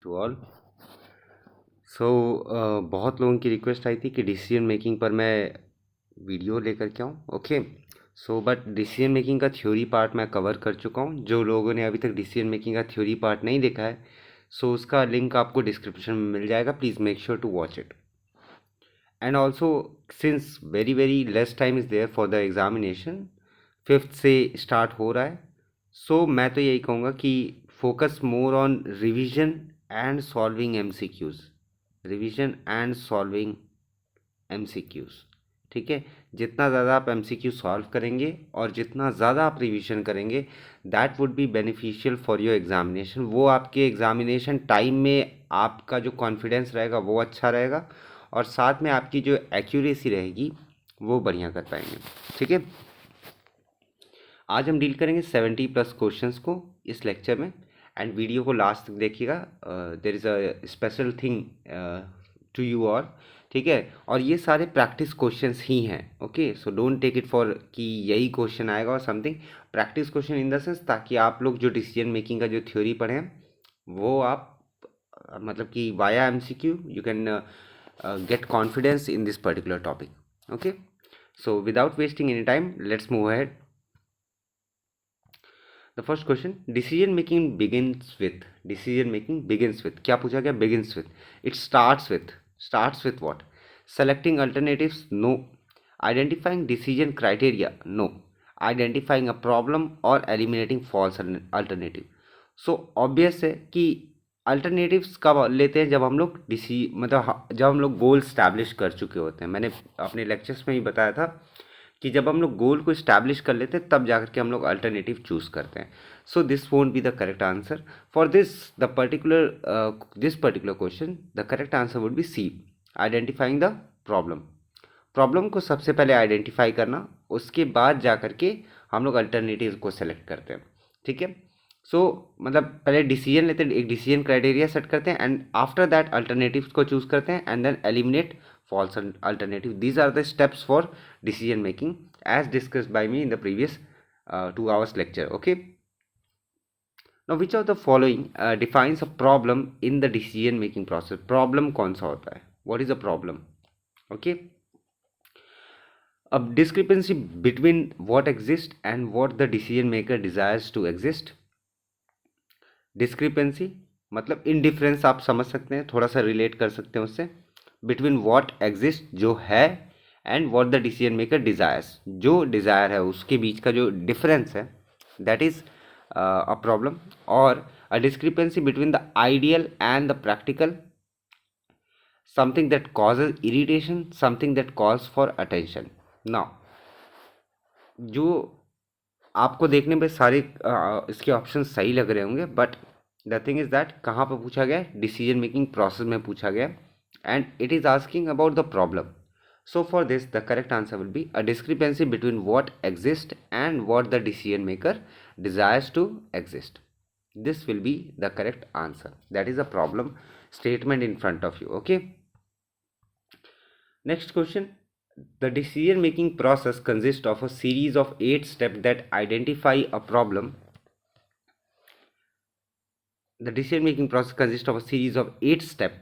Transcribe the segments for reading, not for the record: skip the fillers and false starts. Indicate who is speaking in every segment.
Speaker 1: To all. सो बहुत लोगों की रिक्वेस्ट आई थी कि डिसीजन मेकिंग पर मैं वीडियो लेकर के आऊँ। Okay, so but decision making का थ्योरी पार्ट मैं कवर कर चुका हूँ। जो लोगों ने अभी तक डिसीजन मेकिंग का थ्योरी पार्ट नहीं देखा है, सो उसका लिंक आपको डिस्क्रिप्शन में मिल जाएगा। Please make sure to watch it. And also since very very less time is there for the examination, 5th से स्टार्ट हो रहा है। सो मैं तो यही कहूँगा कि focus more on revision and solving MCQs, revision and solving MCQs. ठीक है, जितना ज़्यादा आप एमसीक्यू सॉल्व करेंगे और जितना ज़्यादा आप रिवीजन करेंगे, that would be beneficial for your examination. वो आपके एग्जामिनेशन टाइम में आपका जो कॉन्फिडेंस रहेगा वो अच्छा रहेगा, और साथ में आपकी जो एक्यूरेसी रहेगी वो बढ़िया कर पाएंगे। ठीक है, आज हम डील करेंगे 70+ क्वेश्चंस को इस लेक्चर में। एंड वीडियो को लास्ट तक देखिएगा। There is a special thing to you all. ठीक है, और ये सारे प्रैक्टिस क्वेश्चंस ही हैं। Okay, so don't take it for कि यही क्वेश्चन आएगा और something. Practice question in the sense, ताकि आप लोग जो डिसीजन मेकिंग का जो थ्योरी पढ़े हैं वो आप मतलब कि via MCQ you can get confidence in this particular topic. Okay, so without wasting any time let's move ahead. The first question, decision making begins with, क्या पूछा गया? Begins with, it starts with what? Selecting alternatives? No. Identifying decision criteria? No. Identifying a problem और eliminating false alternative? So obvious है कि alternatives कब लेते हैं? जब हम लोग जब हम लोग गोल स्टैब्लिश कर चुके होते हैं। मैंने अपने लेक्चर्स में ही बताया था कि जब हम लोग गोल को इस्टेब्लिश कर लेते हैं तब जाकर के हम लोग अल्टरनेटिव चूज करते हैं। So this won't be the correct answer for this particular question. The correct answer would be C, identifying the problem. Problem को सबसे पहले आइडेंटिफाई करना, उसके बाद जा करके हम लोग अल्टरनेटिव को सेलेक्ट करते हैं। ठीक है, सो मतलब पहले डिसीजन लेते हैं, एक डिसीजन क्राइटेरिया सेट करते हैं, एंड आफ्टर दैट अल्टरनेटिव्स को चूज करते हैं, and then eliminate false alternative. These are the steps for decision making as discussed by me in the previous 2 hours lecture. Okay, now which of the following defines a problem in the decision making process? Problem कौन सा होता है? What is a problem? Okay, a discrepancy between what exists and what the decision maker desires to exist. Discrepancy मतलब indifference, आप समझ सकते हैं, थोड़ा सा रिलेट कर सकते हैं उससे। बिटवीन व्हाट एग्जिस्ट, जो है, and what the decision maker desires, जो डिज़ायर है उसके बीच का जो डिफरेंस है, दैट इज़ अ प्रॉब्लम। और a discrepancy between the ideal and the practical, something that causes irritation, something that calls for attention. Now जो आपको देखने पे सारे इसके ऑप्शन सही लग रहे होंगे, but the thing is that कहाँ पर पूछा गया? डिसीजन मेकिंग प्रोसेस में पूछा गया, and it is asking about the problem. So for this the correct answer will be a discrepancy between what exist and what the decision maker desires to exist. This will be the correct answer, that is a problem statement in front of you. Okay, next question. The decision making process consists of a series of 8 steps that identify a problem. The decision making process consists of a series of 8 steps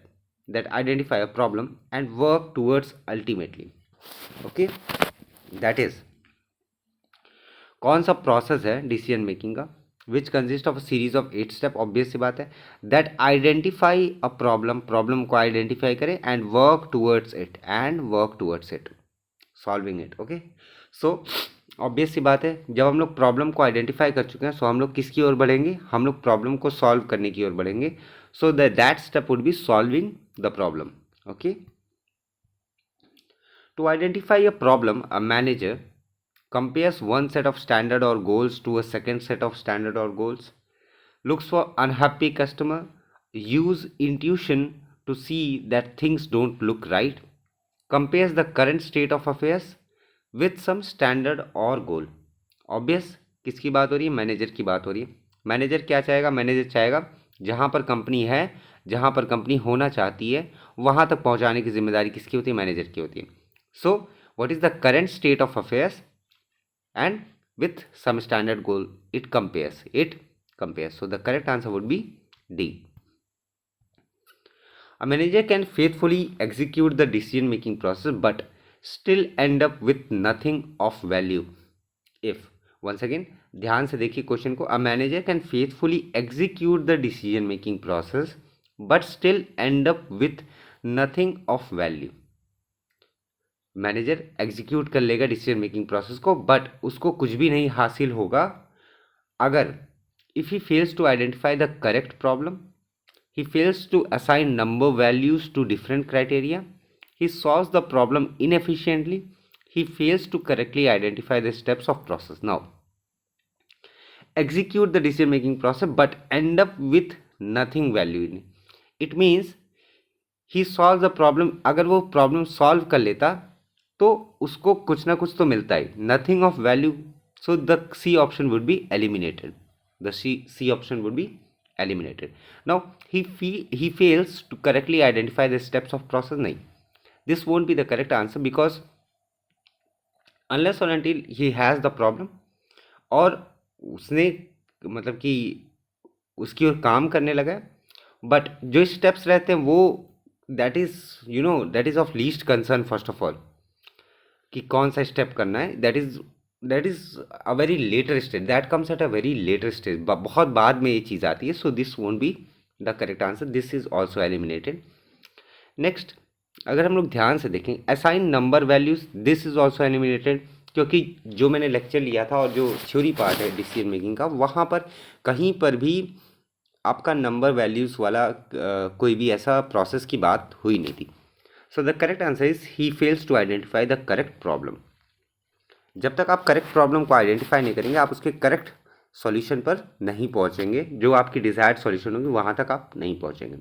Speaker 1: that identify a problem and work towards ultimately. Okay, that is, कौन सा process है decision making का which consist of a series of 8 step? Obvious सी बात है, that identify a problem, problem को identify करें, and work towards it, solving it. Okay, so obvious सी बात है, जब हम लोग प्रॉब्लम को आइडेंटिफाई कर चुके हैं, सो हम लोग किसकी ओर बढ़ेंगे? हम लोग प्रॉब्लम को सॉल्व करने की ओर बढ़ेंगे। So that step would be solving the problem. Okay, to identify a problem, a manager compares one set of standard or goals to a second set of standard or goals, looks for unhappy customer, use intuition to see that things don't look right, compares the current state of affairs with some standard or goal. Obvious किसकी बात हो रही है? Manager की बात हो रही है। मैनेजर क्या चाहेगा? मैनेजर चाहेगा जहाँ पर कंपनी है, जहाँ पर कंपनी होना चाहती है, वहाँ तक पहुँचाने की जिम्मेदारी किसकी होती है? मैनेजर की होती है। So what is the current state of affairs, and with some standard goal it compares. So the correct answer would be D. A manager can faithfully execute the decision making process but still end up with nothing of value if, once again ध्यान से देखिए question को, a manager can faithfully execute the decision making process but still end up with nothing of value. Manager execute कर लेगा decision making process को but उसको कुछ भी नहीं हासिल होगा अगर if he fails to identify the correct problem, he fails to assign number values to different criteria, he solves the problem inefficiently, he fails to correctly identify the steps of process. Now execute the decision making process but end up with nothing value in it. It means he solves the problem. अगर वो problem solve कर लेता तो उसको कुछ ना कुछ तो मिलता ही, nothing of value. So the C option would be eliminated. The C option would be eliminated. Now he fails to correctly identify the steps of process. नहीं, this won't be the correct answer because unless or until he has the problem और उसने मतलब कि उसकी ओर काम करने लगा है, बट जो स्टेप्स रहते हैं वो that is of least concern. First of all कि कौन सा स्टेप करना है, that is a very later stage, that comes at a very later stage, बहुत बाद में ये चीज़ आती है. So this won't be the correct answer, this is also eliminated. Next अगर हम लोग ध्यान से देखें, assign number values, this is also eliminated, क्योंकि जो मैंने लेक्चर लिया था और जो थ्योरी पार्ट है डिसीजन मेकिंग का, वहाँ पर कहीं पर भी आपका नंबर वैल्यूज़ वाला कोई भी ऐसा प्रोसेस की बात हुई नहीं थी. So the correct answer is he fails to identify the correct problem. जब तक आप करेक्ट प्रॉब्लम को आइडेंटिफाई नहीं करेंगे आप उसके करेक्ट सॉल्यूशन पर नहीं पहुंचेंगे, जो आपकी डिजायर्ड सॉल्यूशन होगी वहां तक आप नहीं पहुंचेंगे.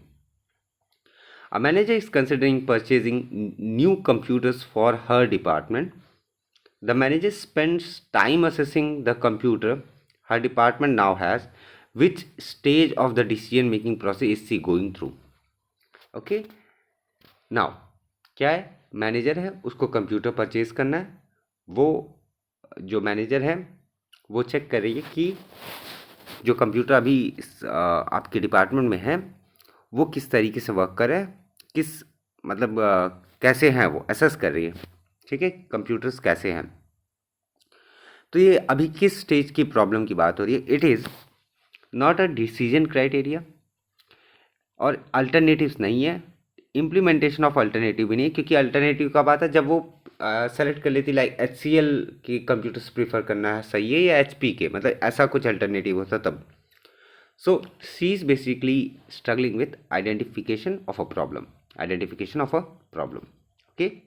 Speaker 1: A manager is considering purchasing new computers for her department. The manager spends time assessing the computer her department now has. Which stage of the decision making process is she going through? Okay. Now क्या है, manager है, उसको computer purchase करना है. वो जो manager है वो चेक कर रही है कि जो कंप्यूटर अभी आपके डिपार्टमेंट में है वो किस तरीके से वर्क कर रहा है, किस मतलब कैसे हैं, वो एसेस कर रही है. ठीक है, कंप्यूटर्स कैसे हैं. तो ये अभी किस स्टेज की प्रॉब्लम की बात हो रही है. It is not a decision criteria और अल्टरनेटिव्स नहीं है, इम्प्लीमेंटेशन ऑफ अल्टरनेटिव भी नहीं है, क्योंकि अल्टरनेटिव कब आता है, जब वो सेलेक्ट कर लेती लाइक HCL के कंप्यूटर्स प्रीफर करना है सही है या HP के, मतलब ऐसा कुछ अल्टरनेटिव होता तब. So she is basically struggling with identification of a problem. Okay.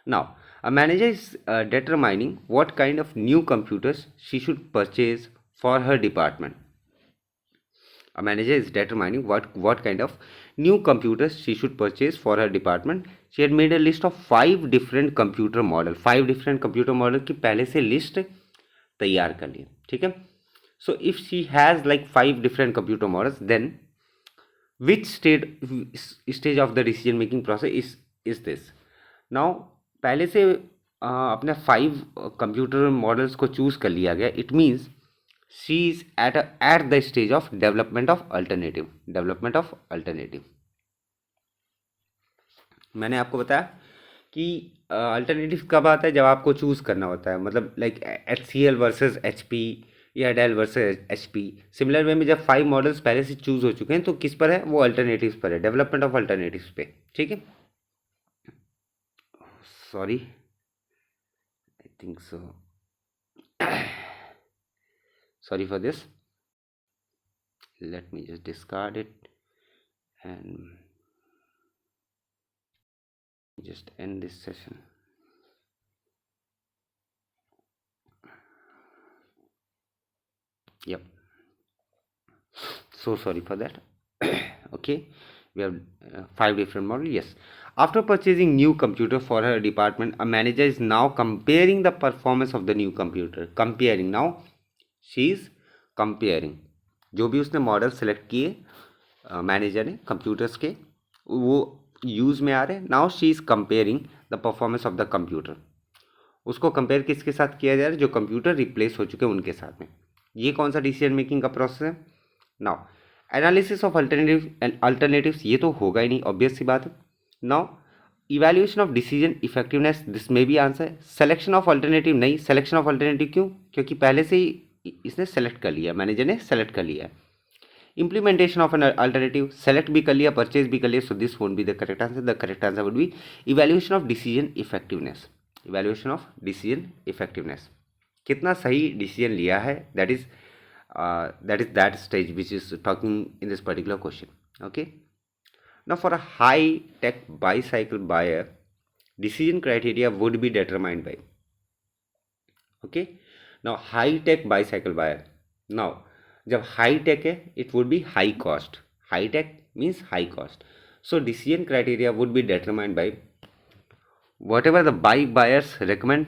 Speaker 1: Now a manager is determining what kind of new computers she should purchase for her department. A manager is determining what kind of new computers she should purchase for her department. She had made a list of 5 different computer model. 5 different computer model की पहले से list तैयार कर ली. ठीक है. So if she has like 5 different computer models, then which stage of the decision making process is this? Now पहले से अपने 5 कंप्यूटर मॉडल्स को चूज कर लिया गया. It means she is at the stage of development of alternative. मैंने आपको बताया कि अल्टरनेटिव कब आता है, जब आपको चूज करना होता है, मतलब लाइक HCL वर्सेस HP या Dell versus HP. Similar way में जब 5 मॉडल्स पहले से चूज हो चुके हैं तो किस पर है, वो अल्टरनेटिव्स पर है, डेवलपमेंट ऑफ अल्टरनेटिव्स पे. ठीक है, sorry I think so, sorry for this, let me just discard it and just end this session. Yep, so sorry for that. Okay, we have 5 different models. Yes, after purchasing new computer for her department, a manager is now comparing the performance of the new computer. Comparing, now she is comparing जो भी उसने model select किए manager ने computers के, वो use में आ रहे हैं. Now she is comparing the performance of the computer. उसको कंपेयर किसके साथ किया जा रहा है, जो कंप्यूटर रिप्लेस हो चुके हैं उनके साथ में. ये कौन सा डिसीजन मेकिंग का प्रोसेस है. नाउ एनालिसिस ऑफ अल्टरनेटिव्स ये तो होगा ही नहीं, ऑब्वियस सी बात है. Now evaluation of decision effectiveness, this में भी आंसर. सेलेक्शन ऑफ अल्टरनेटिव नहीं, सेलेक्शन ऑफ अल्टरनेटिव क्यों? क्योंकि पहले से ही इसने सेलेक्ट कर लिया, मैनेजर ने सेलेक्ट कर लिया. Implementation of an alternative, select भी कर लिया, परचेज भी कर लिया, सो this won't be the correct answer. The correct answer would B evaluation of decision effectiveness. Evaluation of decision effectiveness, कितना सही डिसीजन लिया है, that is that stage which is talking in this particular question. Okay, now for a high tech bicycle buyer, decision criteria would be determined by. Okay, now high tech bicycle buyer, now जब high tech है it would be high cost. High tech means high cost. So decision criteria would be determined by whatever the bike buyers recommend.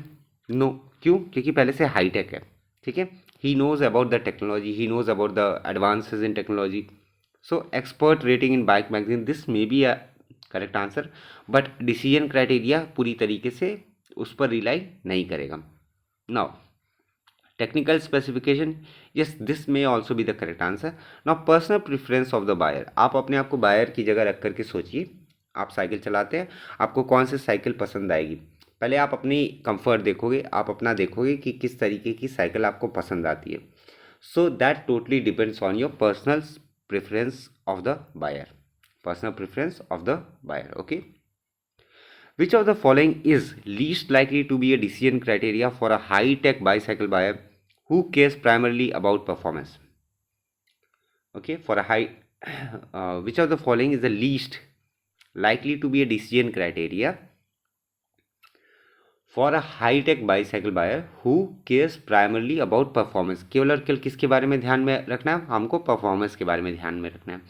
Speaker 1: No, क्यों? क्योंकि पहले से high tech है. ठीक है, he knows about the technology, he knows about the advances in technology. So expert rating in bike magazine, this may be a correct answer, but decision criteria पूरी तरीके से उस पर रिलाई नहीं करेगा. Now technical specification, yes, this may also be the correct answer. Now personal preference of the buyer, आप अपने आप को बायर की जगह रख करके सोचिए. आप साइकिल चलाते हैं, आपको कौन सी साइकिल पसंद आएगी? पहले आप अपनी कंफर्ट देखोगे, आप अपना देखोगे कि किस तरीके की साइकिल आपको पसंद आती है. So that totally depends on your personal preference of the buyer. Personal preference of the buyer. Okay, which of the following is least likely to be a decision criteria for a high tech bicycle buyer who cares primarily about performance. Okay, for a high which of the following is the least likely to be a decision criteria for a high tech bicycle buyer who cares primarily about performance. केवल और केवल किसके बारे में ध्यान में रखना है? हमको परफॉर्मेंस के बारे में ध्यान में रखना है.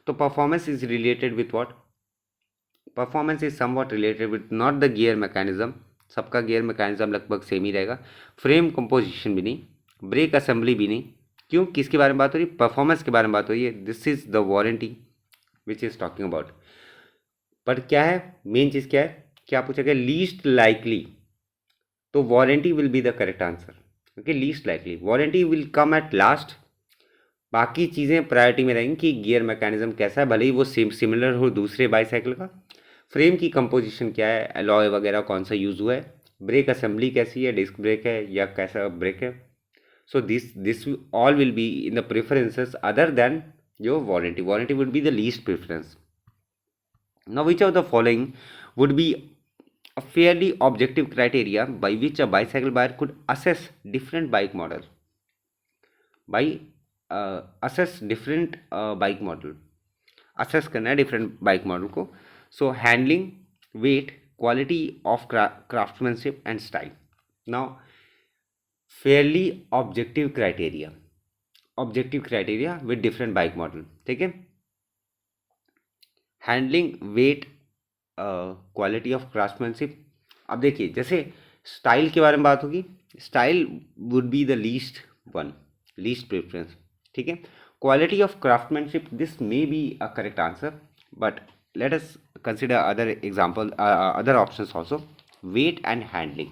Speaker 1: तो performance is related with what? Performance is somewhat related with not the gear mechanism. सबका गियर मैकेनिज्म लगभग सेम ही रहेगा. फ्रेम कंपोजिशन भी नहीं, ब्रेक असेंबली भी नहीं. क्यों? किसके बारे में बात हो रही है? परफॉर्मेंस के बारे में बात हो रही है. This is the warranty which is talking about. पर क्या है मेन चीज़? क्या है? क्या पूछा गया? Least likely. तो warranty will be the correct answer. Okay, least likely. Warranty will come at last. बाकी चीज़ें प्रायोरिटी में रहेंगी कि गियर मैकेनिज्म कैसा है, भले ही वो सिमिलर हो दूसरे बाईसाइकिल का. फ्रेम की कंपोजिशन क्या है, अलॉय वगैरह कौन सा यूज़ हुआ है, ब्रेक असेंबली कैसी है, डिस्क ब्रेक है या कैसा ब्रेक है. So this all will be in the preferences other than your warranty. Warranty would be the least preference. Now, which of the following would be a fairly objective criteria by which a bicycle buyer could assess different bike model? By assess different bike model. Assess करना है different bike model को. So handling, weight, quality of craftsmanship and style. Now, fairly objective criteria. Objective criteria with different bike model. ठीक है. Handling, weight, quality of craftsmanship. अब देखिए, जैसे style के बारे में बात होगी, style would be the least one, least preference. ठीक है. Quality of craftsmanship, this may be a correct answer, but let us consider other example, other options also. Weight and handling.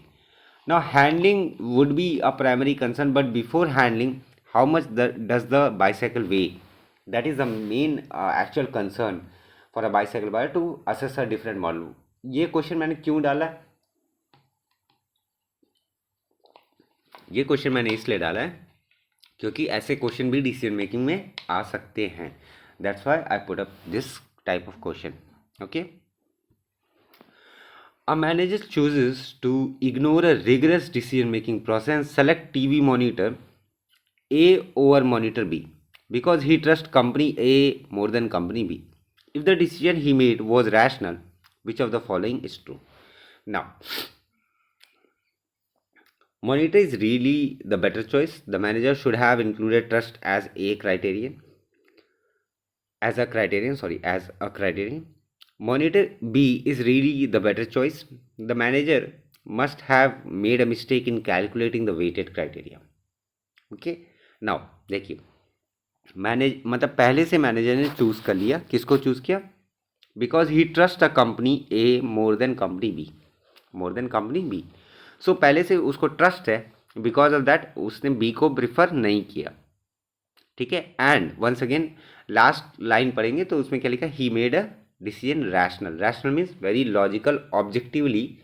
Speaker 1: Now handling would be a primary concern, but before handling how much does the bicycle weigh, that is the main actual concern for a bicycle buyer to assess a different model. ये question मैंने क्यों डाला है? ये question मैंने इसलिए डाला है क्योंकि ऐसे क्वेश्चन भी डिसीजन मेकिंग में आ सकते हैं. That's why I put up this type of question. Okay. A manager chooses to ignore a rigorous decision making process and select TV monitor A over monitor B because he trusts company A more than company B. If the decision he made was rational, which of the following is true? Now, monitor is really the better choice. The manager should have included trust as a criterion. As a criterion. Monitor B is really the better choice. The manager must have made a mistake in calculating the weighted criteria. Okay. Now, देखिए, मतलब पहले से manager ने choose कर लिया. किसको choose किया? Because he trust a company A more than company B. More than company B. So पहले से उसको ट्रस्ट है, बिकॉज ऑफ दैट उसने बी को प्रिफर नहीं किया. ठीक है। And once again last line पढ़ेंगे तो उसमें क्या लिखा, he made a decision rational. Rational means very logical, objectively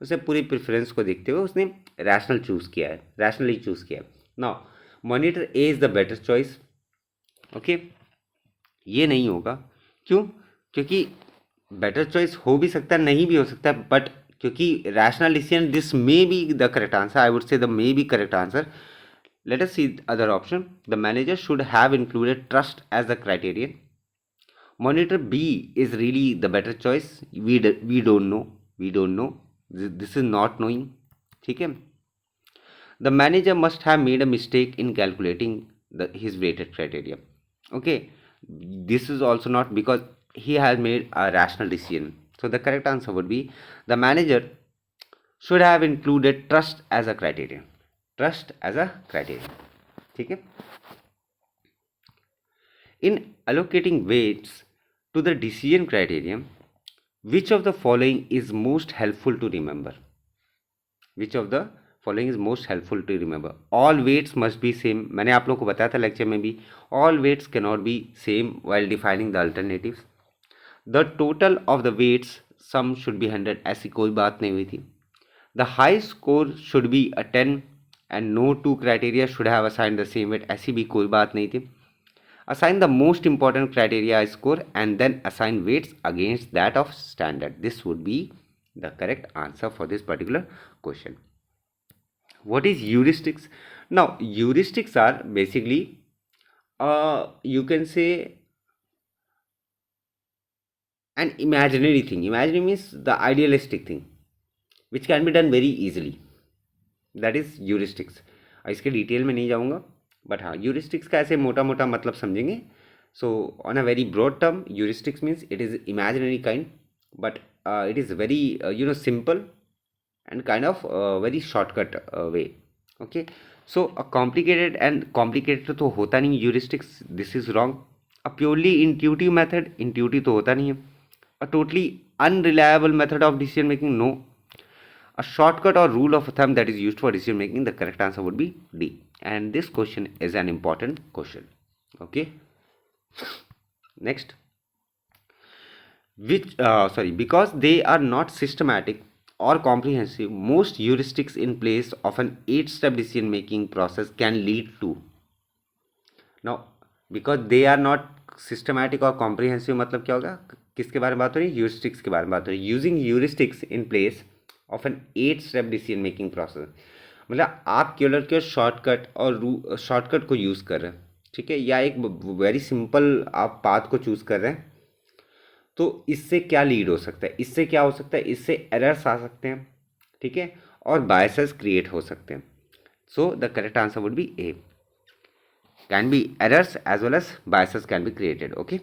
Speaker 1: उसे पूरी प्रेफरेंस को देखते हुए उसने रैशनल चूज किया है, रैशनली चूज किया है। Now monitor A is the better choice. Okay, ये नहीं होगा, क्यों? क्योंकि बेटर चॉइस हो भी सकता है, नहीं भी हो सकता है, बट क्योंकि rational decision, this may B the correct answer, I would say the may be correct answer. Let us see the other option. The manager should have included trust as a criterion. Monitor B is really the better choice. We don't know. We don't know. This is not knowing. ठीक है. The manager must have made a mistake in calculating his weighted criteria. Okay. This is also not, because he has made a rational decision. So the correct answer would be the manager should have included trust as a criterion. Trust as a criterion. ठीक है. In allocating weights to the decision criterion, which of the following is most helpful to remember? Which of the following is most helpful to remember? All weights must be same. मैंने आप लोगों को बताया था lecture में भी, all weights cannot be same while defining the alternatives. The total of the weights sum should be 100. ऐसी कोई बात नहीं हुई थी. The high score should be a 10 and no two criteria should have assigned the same weight. ऐसी भी कोई बात नहीं थी. Assign the most important criteria score and then assign weights against that of standard. This would be the correct answer for this particular question. What is heuristics? Now heuristics are basically you can say an imaginary thing. Imaginary means the idealistic thing which can be done very easily. That is heuristics. इसके detail में नहीं जाऊंगा, but हाँ यूरिस्टिक्स का ऐसे मोटा मोटा मतलब समझेंगे. So on a very broad term heuristics means it is imaginary kind, but it is very simple and kind of very shortcut way. Okay, so a complicated, and complicated तो होता नहीं heuristics, this is wrong. A purely intuitive method, intuitive तो होता नहीं है. A totally unreliable method of decision making, no. A shortcut or rule of thumb that is used for decision making, the correct answer would be D. And this question is an important question. Okay. Next. Because they are not systematic or comprehensive, most heuristics in place of an 8-step decision making process can lead to. Now, because they are not systematic or comprehensive, मतलब क्या होगा, किसके बारे में बात हो रही है? heuristics के बारे में बात हो रही है. Using heuristics in place of an eight step decision making process, मतलब आप केवल शॉर्टकट और शॉर्टकट को यूज़ कर रहे हैं, ठीक है, या एक वेरी सिंपल आप पाथ को चूज़ कर रहे हैं, तो इससे क्या लीड हो सकता है? इससे क्या हो सकता है? इससे एरर्स आ सकते हैं, ठीक है, और बायसेस क्रिएट हो सकते हैं. So the correct answer would be A. Can be errors as well as biases can be created. Okay.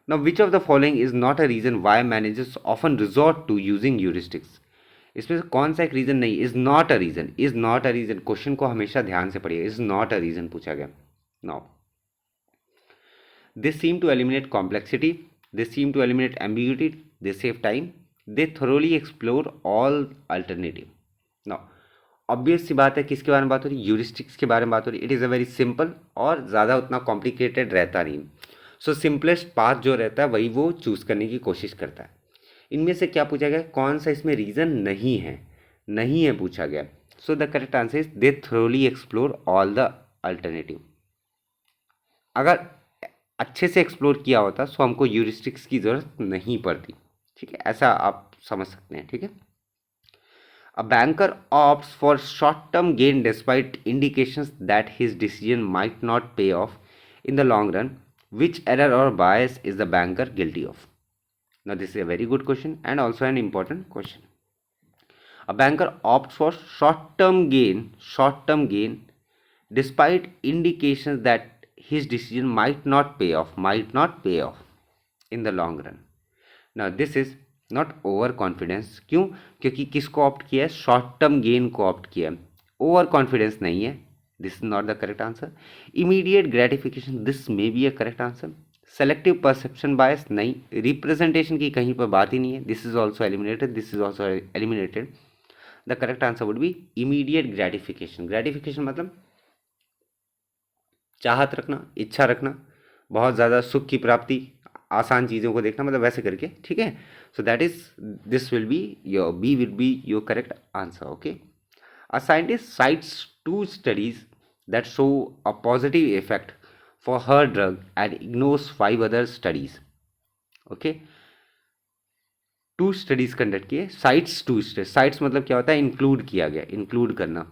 Speaker 1: Now which of the following is not a reason why managers often resort to using heuristics? इसमें से कौन सा एक reason नहीं? Is not a reason. Is not a reason, question को हमेशा ध्यान से पढ़िए. इज नॉट अ रीजन पूछा गया. Now they seem to eliminate complexity, they seem to eliminate ambiguity, they save time, they thoroughly explore all alternative. Now obvious सी बात है, किसके बारे में बात हो रही है? ह्यूरिस्टिक्स के बारे में बात हो रही है. It is a very simple और ज़्यादा उतना कॉम्प्लिकेटेड रहता नहीं. सो सिंपलेस्ट पाथ जो रहता है वही वो चूज़ करने की कोशिश करता है. इनमें से क्या पूछा गया? कौन सा इसमें रीज़न नहीं है? नहीं है पूछा गया. सो the correct answer is they thoroughly explore all the alternative. अगर अच्छे से एक्सप्लोर किया होता सो हमको ह्यूरिस्टिक्स की ज़रूरत नहीं पड़ती. ठीक है, ऐसा आप समझ सकते हैं. ठीक है. A banker opts for short-term gain despite indications that his decision might not pay off in the long run. Which error or bias is the banker guilty of? Now this is a very good question and also an important question. A banker opts for short-term gain despite indications that his decision might not pay off in the long run. Now this is not over confidence. क्यों? क्योंकि किसको opt किया है? Short term gain को opt किया है. Over confidence नहीं है. This is not the correct answer. Immediate gratification, this may be a correct answer. Selective perception bias नहीं. रिप्रेजेंटेशन की कहीं पर बात ही नहीं है. This is also eliminated. This is also eliminated. The correct answer would be immediate gratification. Gratification मतलब चाहत रखना, इच्छा रखना, बहुत ज़्यादा सुख की प्राप्ति, आसान चीज़ों को देखना, मतलब वैसे करके, ठीक है। So that is, this will be your, B will be your correct answer, okay. A scientist cites two studies that show a positive effect for her drug and ignores 5 other studies. Okay, two studies conduct किए, cites two studies, cites मतलब क्या होता है, include किया गया, include करना,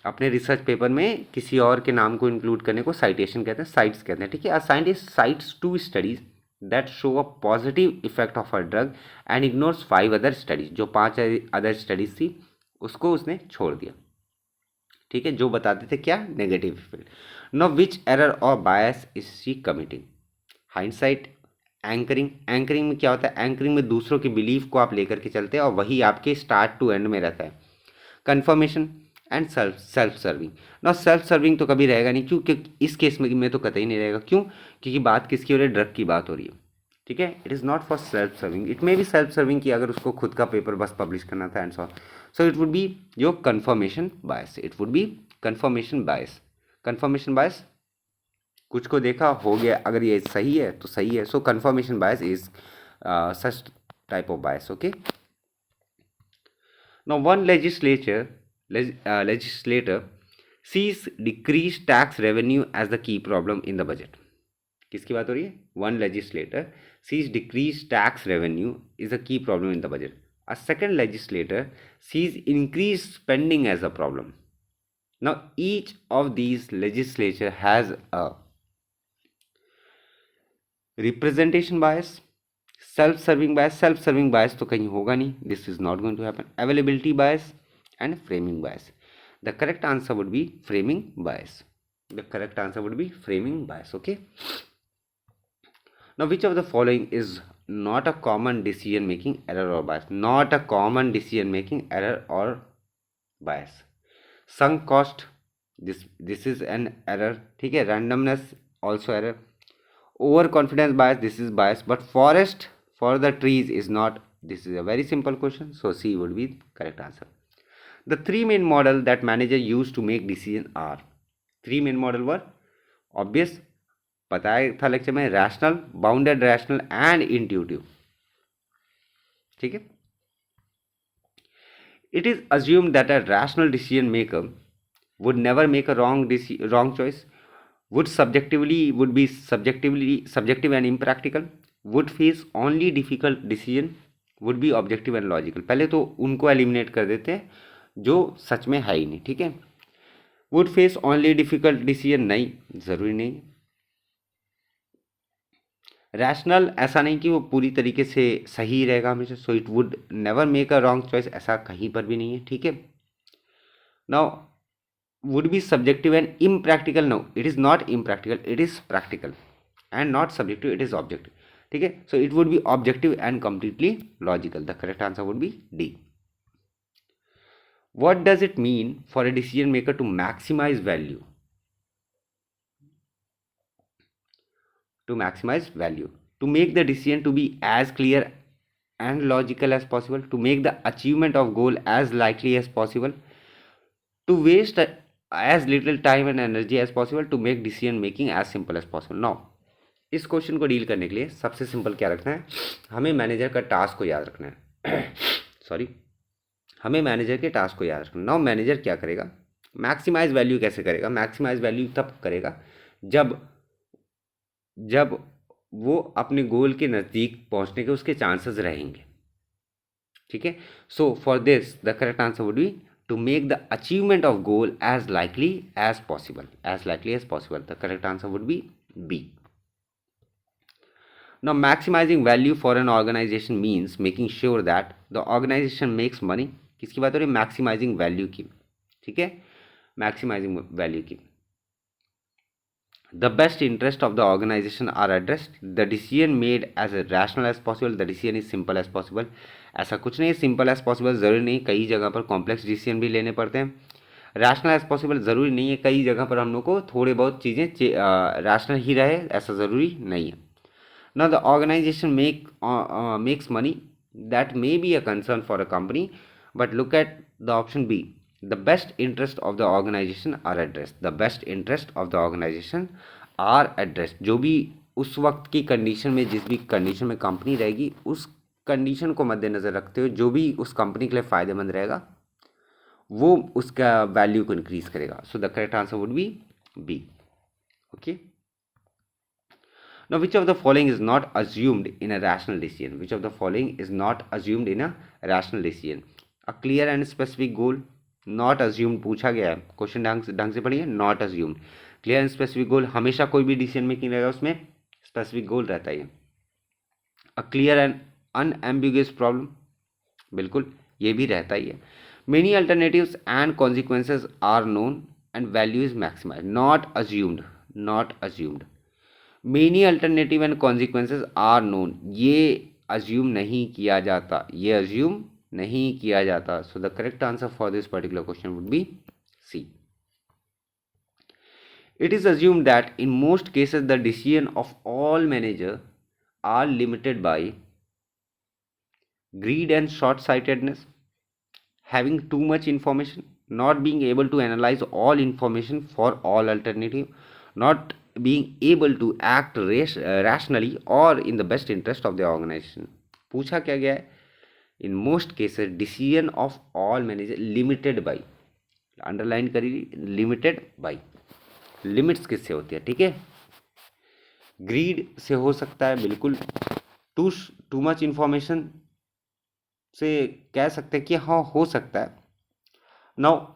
Speaker 1: अपने research paper में किसी और के नाम को इंक्लूड करने को साइटेशन कहते हैं, साइट्स कहते हैं, ठीक है। A scientist cites two studies that show a positive effect of a drug and ignores 5 other studies, जो 5 अदर स्टडीज थी उसको उसने छोड़ दिया, ठीक है, जो बताते थे क्या, negative effect. No which error और bias is she committing, hindsight, anchoring, anchoring में क्या होता है, एंकरिंग में दूसरों की बिलीफ को आप लेकर के चलते हैं और वही आपके स्टार्ट टू एंड में रहता है। कन्फर्मेशन एंड सेल्फ सर्विंग, ना सेल्फ सर्विंग तो कभी रहेगा नहीं, क्यों, क्योंकि इस केस में तो कतई नहीं रहेगा, क्यों, क्योंकि बात किसकी हो रही है, ड्रग की बात हो रही है, ठीक है। It is not for self serving, it may be self serving की अगर उसको खुद का पेपर बस पब्लिश करना था and so it would be your confirmation bias, it would be confirmation bias. Confirmation bias, कुछ को देखा हो गया, अगर ये सही है तो सही है, so confirmation bias is such type of bias, okay. Now one legislator sees decreased tax revenue as the key problem in the budget. किसकी बात हो रही है, one legislator sees decreased tax revenue is a key problem in the budget. A second legislator sees increased spending as a problem. Now each of these legislature has a representation bias, self-serving bias तो कहीं होगा नहीं, this is not going to happen, availability bias and framing bias. The correct answer would be framing bias. The correct answer would be framing bias, okay. Now which of the following is not a common decision making error or bias, not a common decision making error or bias. Sunk cost, this is an error, ठीक है। randomness also error, overconfidence bias, this is bias, but forest for the trees is not, this is a very simple question, so C would be correct answer. The three main model that manager use to make decision are, three main model were obvious, बताया था lecture में, rational, bounded rational and intuitive, ठीक है। It is assumed that a rational decision maker would never make a wrong choice, would be subjective and impractical, would face only difficult decision, would be objective and logical. पहले तो उनको eliminate कर देते हैं जो सच में है ही नहीं, ठीक है। would face only difficult decision, नहीं, ज़रूरी नहीं। रैशनल, ऐसा नहीं कि वो पूरी तरीके से सही रहेगा हमेशा, सो it would never make a wrong choice, ऐसा कहीं पर भी नहीं है, ठीक है। Now would be subjective and impractical, no, it is not impractical, it is practical, and not subjective, it is objective, ठीक है। so it would be objective and completely logical. The correct answer would be D. What does it mean for a decision maker to maximize value? To maximize value, to make the decision to be as clear and logical as possible, to make the achievement of goal as likely as possible, to waste as little time and energy as possible, to make decision making as simple as possible. Now इस question को deal करने के लिए सबसे simple क्या रखना है, हमें मैनेजर का टास्क को याद रखना है सॉरी, हमें मैनेजर के टास्क को याद रखना। नाउ मैनेजर क्या करेगा, मैक्सिमाइज वैल्यू कैसे करेगा, मैक्सिमाइज वैल्यू तब करेगा जब वो अपने गोल के नज़दीक पहुंचने के उसके चांसेस रहेंगे, ठीक है। सो for this the correct answer would B to make the achievement of goal as likely as possible, as likely as possible. The correct answer would be B. Now maximizing value for an organization means making sure that the organization makes money. किसकी बात हो रही है, maximising value की, ठीक है, maximising value की। The best interest of the organization are addressed. The decision made as rational as possible. The decision is simple as possible. ऐसा कुछ नहीं है, सिंपल एज पॉसिबल ज़रूरी नहीं, कई जगह पर कॉम्प्लेक्स डिसीजन भी लेने पड़ते हैं। रैशनल एज पॉसिबल ज़रूरी नहीं है, कई जगह पर हम लोग को थोड़े बहुत चीज़ें रैशनल ही रहे, ऐसा ज़रूरी नहीं है। Now the organization makes money, that may be a concern for a company, but look at the option B. The best interest of the organization are addressed. The best interest of the organization are address, जो भी उस वक्त की condition में, जिस भी condition में company रहेगी, उस कंडीशन को मद्देनज़र रखते हुए जो भी उस कंपनी के लिए फ़ायदेमंद रहेगा वो उसका वैल्यू को इंक्रीज करेगा. सो the correct answer would B. Okay. Now, which of the following is not assumed in a rational decision? Which of the following is not assumed in a rational decision? A clear and specific goal, not assumed पूछा गया है. Question ढंग से पढ़िए. Not assumed, clear and specific goal, हमेशा कोई भी decision making रहेगा उसमें स्पेसिफिक गोल रहता ही है. A clear and unambiguous problem, बिल्कुल ये भी रहता ही है. Many alternatives and consequences are known and value is maximize. Not assumed, not assumed. Many alternative and consequences are known, ये अज्यूम नहीं किया जाता, ये अज्यूम नहीं किया जाता. So the correct answer for this particular question would be C. It is assumed that in most cases the decision of all managers are limited by greed and short-sightedness, having too much information, not being able to analyze all information for all alternative, not being able to act rationally or in the best interest of the organization. पूछा क्या गया है? In most cases decision of all managers limited by, underline करिए, limited by. Limits किससे होती है? ठीक है, ग्रीड से हो सकता है, बिल्कुल. टू मच इंफॉर्मेशन से कह सकते हैं कि हाँ हो सकता है. Now,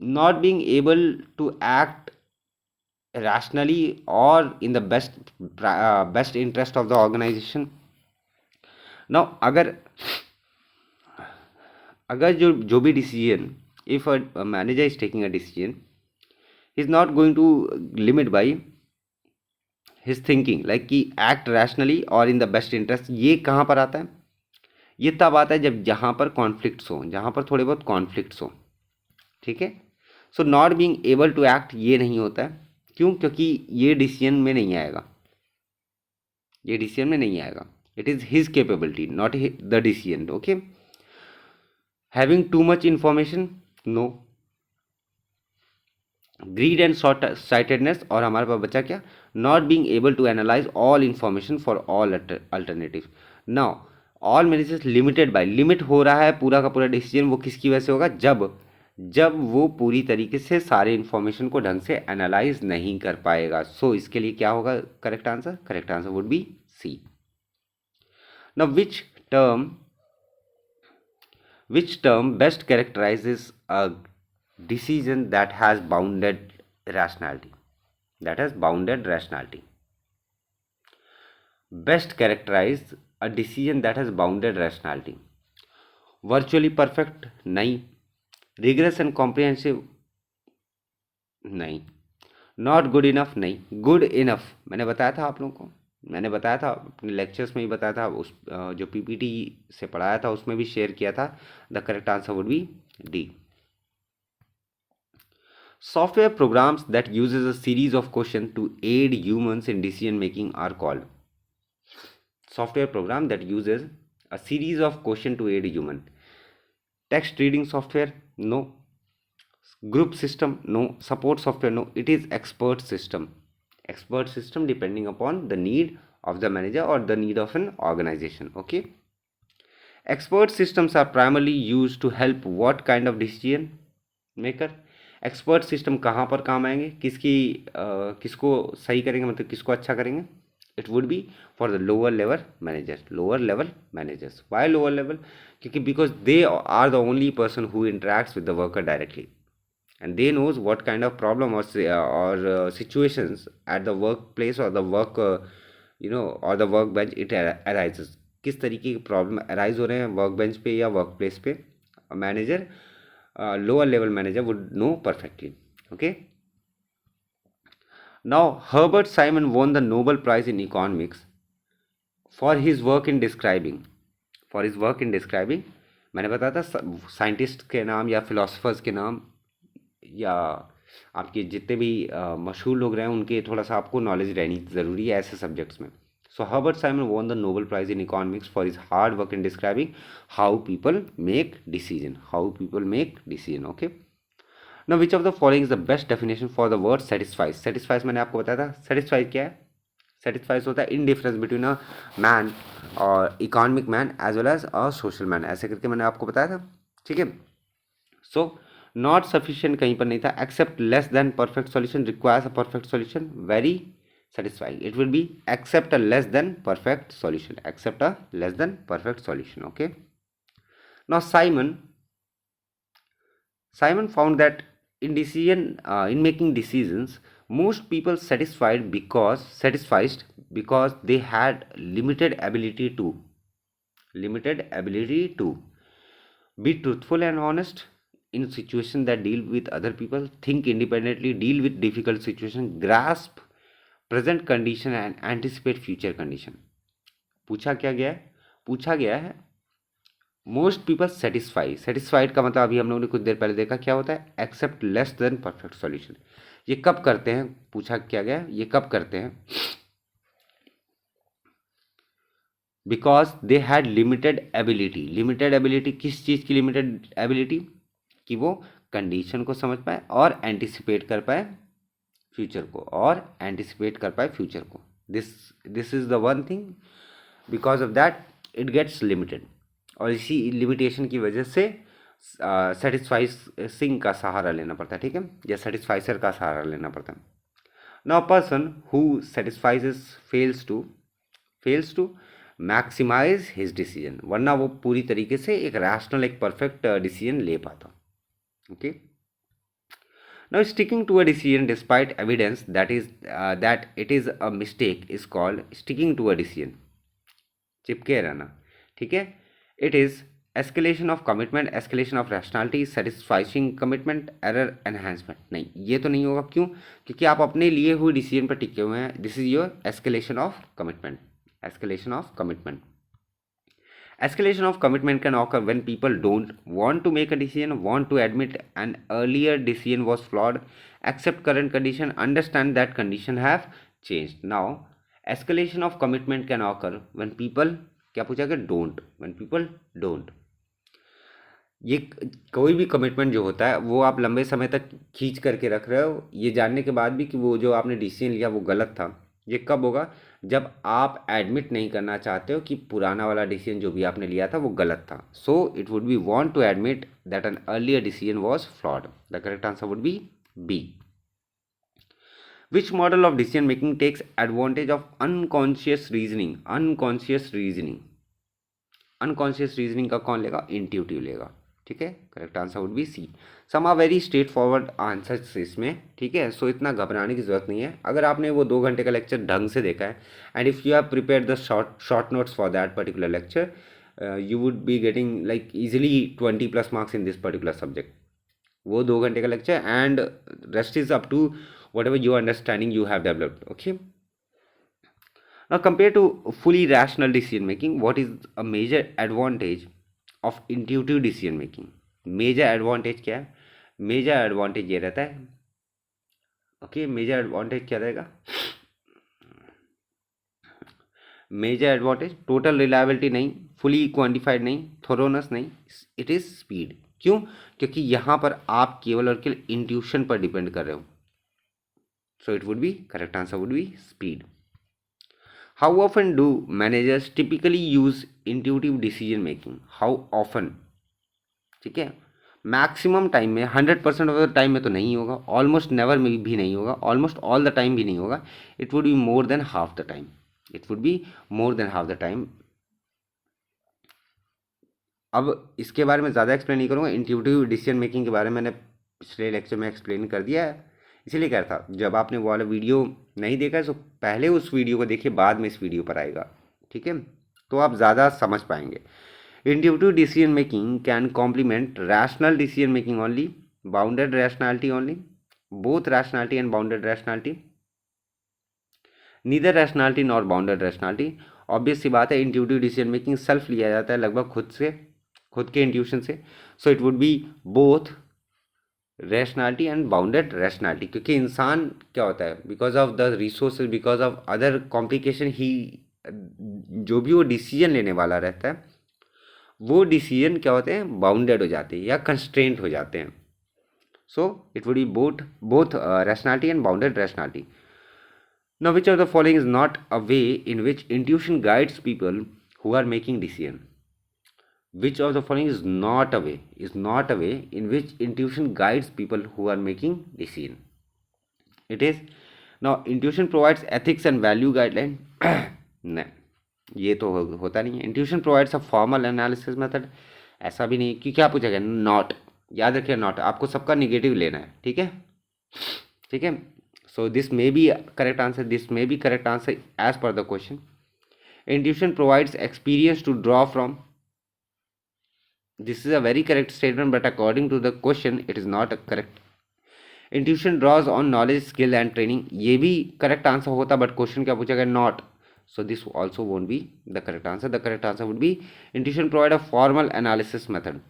Speaker 1: not being able to act rationally or in the best interest of the organization. Now अगर जो भी decision, if a manager is taking a decision, he is not going to limit by his thinking, like कि act rationally or in the best interest. ये कहाँ पर आता है? ये तब आता है जब जहाँ पर कॉन्फ्लिक्ट्स हो, जहाँ पर थोड़े बहुत कॉन्फ्लिक्ट्स हो. ठीक है. So not being able to act ये नहीं होता है. क्यों? क्योंकि ये डिसीजन में नहीं आएगा, ये डिसीजन में नहीं आएगा. It is his capability, not the decision. Okay. Having too much information, no. Greed and short sightedness, और हमारे पास बचा क्या? Not being able to analyze all information for all alternative. Now all manages limited by, limit हो रहा है पूरा का पूरा डिसीजन, वो किसकी वजह से होगा? जब वो पूरी तरीके से सारे इंफॉर्मेशन को ढंग से एनालाइज नहीं कर पाएगा. सो इसके लिए क्या होगा correct answer? Correct answer would be C. Now which term best characterizes a decision that has bounded rationality? Best characterize a decision that has bounded rationality. Virtually perfect, नहीं. Rigorous and comprehensive, नहीं. Not good enough, नहीं. Good enough, मैंने बताया था आप लोगों को, मैंने बताया था अपने लेक्चर्स में ही बताया था, उस जो पीपीटी से पढ़ाया था उसमें भी शेयर किया था. The correct answer would B D. Software programs that uses a series of questions to aid humans in decision making are called. Software program that uses a series of questions to aid human. Text reading software, no. Group system, no. Support software, no. It is expert system. Expert system depending upon the need of the manager or the need of an organization. Okay. Expert systems are primarily used to help what kind of decision maker? Expert system कहाँ पर काम आएंगे? किसको सही करेंगे, मतलब किसको अच्छा करेंगे? It would be for the lower level managers. Why lower level? क्योंकि because they are the only person who interacts with the worker directly and they knows what kind of problem or situations at the workplace or the work or the workbench it arises. किस तरीके की problem arise हो रहे हैं work bench पे या work place पे? Manager, lower level manager would know perfectly. Okay. Now Herbert Simon won the Nobel Prize in economics for his work in describing मैंने बताया था साइंटिस्ट के नाम या फिलोसफर्स के नाम या आपके जितने भी मशहूर लोग रहे हैं उनके थोड़ा सा आपको नॉलेज रहनी ज़रूरी है ऐसे सब्जेक्ट्स में. So Herbert Simon won the Nobel Prize in economics for his hard work in describing how people make decision. Okay. ना विच of the following is the best definition for the word satisfies. Satisfies मैंने आपको बताया था, satisfies क्या है? Satisfies होता है in difference between a man और economic man as well as a social man, ऐसे करके मैंने आपको बताया था, ठीक है। सो नॉट सफिशिएंट कहीं पर नहीं था, accept less than perfect solution requires a perfect solution, very satisfying, it will be accept a less than perfect solution, accept a less than perfect solution. Okay, now Simon found that in making decisions, most people satisfied because they had limited ability to be truthful and honest in situations that deal with other people, think independently, deal with difficult situations, grasp present condition and anticipate future condition। पूछा गया है most people satisfied का मतलब अभी हम लोगों ने कुछ देर पहले देखा क्या होता है, accept less than perfect solution. ये कब करते हैं, पूछा क्या गया, ये कब करते हैं? Because they had limited ability. Limited ability किस चीज़ की लिमिटेड एबिलिटी? कि वो कंडीशन को समझ पाए और एंटिसिपेट कर पाए फ्यूचर को, this is the one thing, because of that it gets limited. और इसी लिमिटेशन की वजह से सेटिस्फाइसिंग का सहारा लेना पड़ता है, ठीक है, या सेटिस्फाइसर का सहारा लेना पड़ता है। Now person who satisfices fails to maximise his decision, वरना वो पूरी तरीके से एक रैशनल, एक परफेक्ट डिसीजन ले पाता। Okay, now sticking to a decision despite evidence that it is a mistake is called sticking to a decision, चिपके रहना, ठीक है। It is escalation of commitment, escalation of rationality, satisfying commitment, error enhancement. नहीं, ये तो नहीं होगा। क्यों? क्योंकि आप अपने लिए हुए डिसीजन पर टिके हुए हैं। This is your escalation of commitment. Escalation of commitment can occur when people don't want to make a decision, want to admit an earlier decision was flawed, accept current condition, understand that condition have changed. Now, escalation of commitment can occur when people, क्या पूछा गया? Don't. When people don't. ये कोई भी commitment जो होता है वो आप लंबे समय तक खींच करके रख रहे हो, ये जानने के बाद भी कि वो जो आपने डिसीजन लिया वो गलत था। ये कब होगा? जब आप एडमिट नहीं करना चाहते हो कि पुराना वाला डिसीजन जो भी आपने लिया था वो गलत था। So it would be want to admit that an earlier decision was flawed. The correct answer would be B. Which model of decision making takes advantage of unconscious reasoning? Unconscious reasoning का कौन लेगा? Intuitive लेगा, ठीक है। Correct answer would be C. Some are very straightforward answers इसमें, ठीक है। सो इतना घबराने की जरूरत नहीं है। अगर आपने वो 2 घंटे का लेक्चर ढंग से देखा है and if you have prepare the short notes for that particular lecture, you would be getting like easily 20+ marks in this particular subject. वो 2 घंटे का lecture and rest is up to whatever your understanding you have developed. Okay, now compared to fully rational decision making, what is a major advantage of intuitive decision making? Major advantage क्या है? Major advantage ये रहता है, okay, major advantage क्या रहेगा? Major advantage total reliability नहीं, fully quantified नहीं, थोरोनेस नहीं, इट इज स्पीड। क्यों? क्योंकि यहाँ पर आप केवल और केवल इंट्यूशन पर डिपेंड कर रहे हो। सो it would be, correct answer would B speed. How often do managers typically use intuitive decision making? How often? ठीक है, मैक्सिमम टाइम में, 100% ऑफ द टाइम में तो नहीं होगा, ऑलमोस्ट नेवर में भी नहीं होगा, ऑलमोस्ट ऑल द टाइम भी नहीं होगा। It would be more than half the time. अब इसके बारे में ज़्यादा एक्सप्लेन नहीं करूँगा। इंट्यूटिव डिसीजन मेकिंग के बारे में मैंने पिछले लेक्चर में एक्सप्लेन कर दिया है, इसीलिए कह रहा था जब आपने वो वाला वीडियो नहीं देखा है तो पहले उस वीडियो को देखिए, बाद में इस वीडियो पर आएगा, ठीक है, तो आप ज़्यादा समझ पाएंगे। Intuitive decision making can complement rational decision making only, bounded rationality only, both rationality and bounded rationality, neither rationality nor bounded rationality. Obvious सी बात है, इंट्यूटिव डिसीजन मेकिंग सेल्फ लिया जाता है लगभग खुद के इंट्यूशन से। So it would be both rationality and bounded rationality, क्योंकि इंसान क्या होता है, because of the resources, because of other complication ही, जो भी वो डिसीजन लेने वाला रहता है वो डिसीजन क्या होते हैं, बाउंडेड हो जाते हैं या कंस्ट्रेंट हो जाते हैं। So it would be both rationality and bounded rationality. Now, which of the following is not a way in which intuition guides people who are making decision? Which of the following is not a way in which intuition guides people who are making decision? It is, now intuition provides ethics and value guideline. नहीं, ये तो होता नहीं है. Intuition provides a formal analysis method, ऐसा भी नहीं. कि क्या पूछा गया? नॉट. याद रखिए नॉट, आपको सबका निगेटिव लेना है. ठीक है, ठीक है. So this may be correct answer, this may be correct answer as per the question. Intuition provides experience to draw from. This is a very correct statement, but according to the question it is not correct. Intuition draws on knowledge, skill and training, ये भी correct answer होता, but question क्या पूछा गया? Not. So this also won't be the correct answer. The correct answer would be intuition provide a formal analysis method.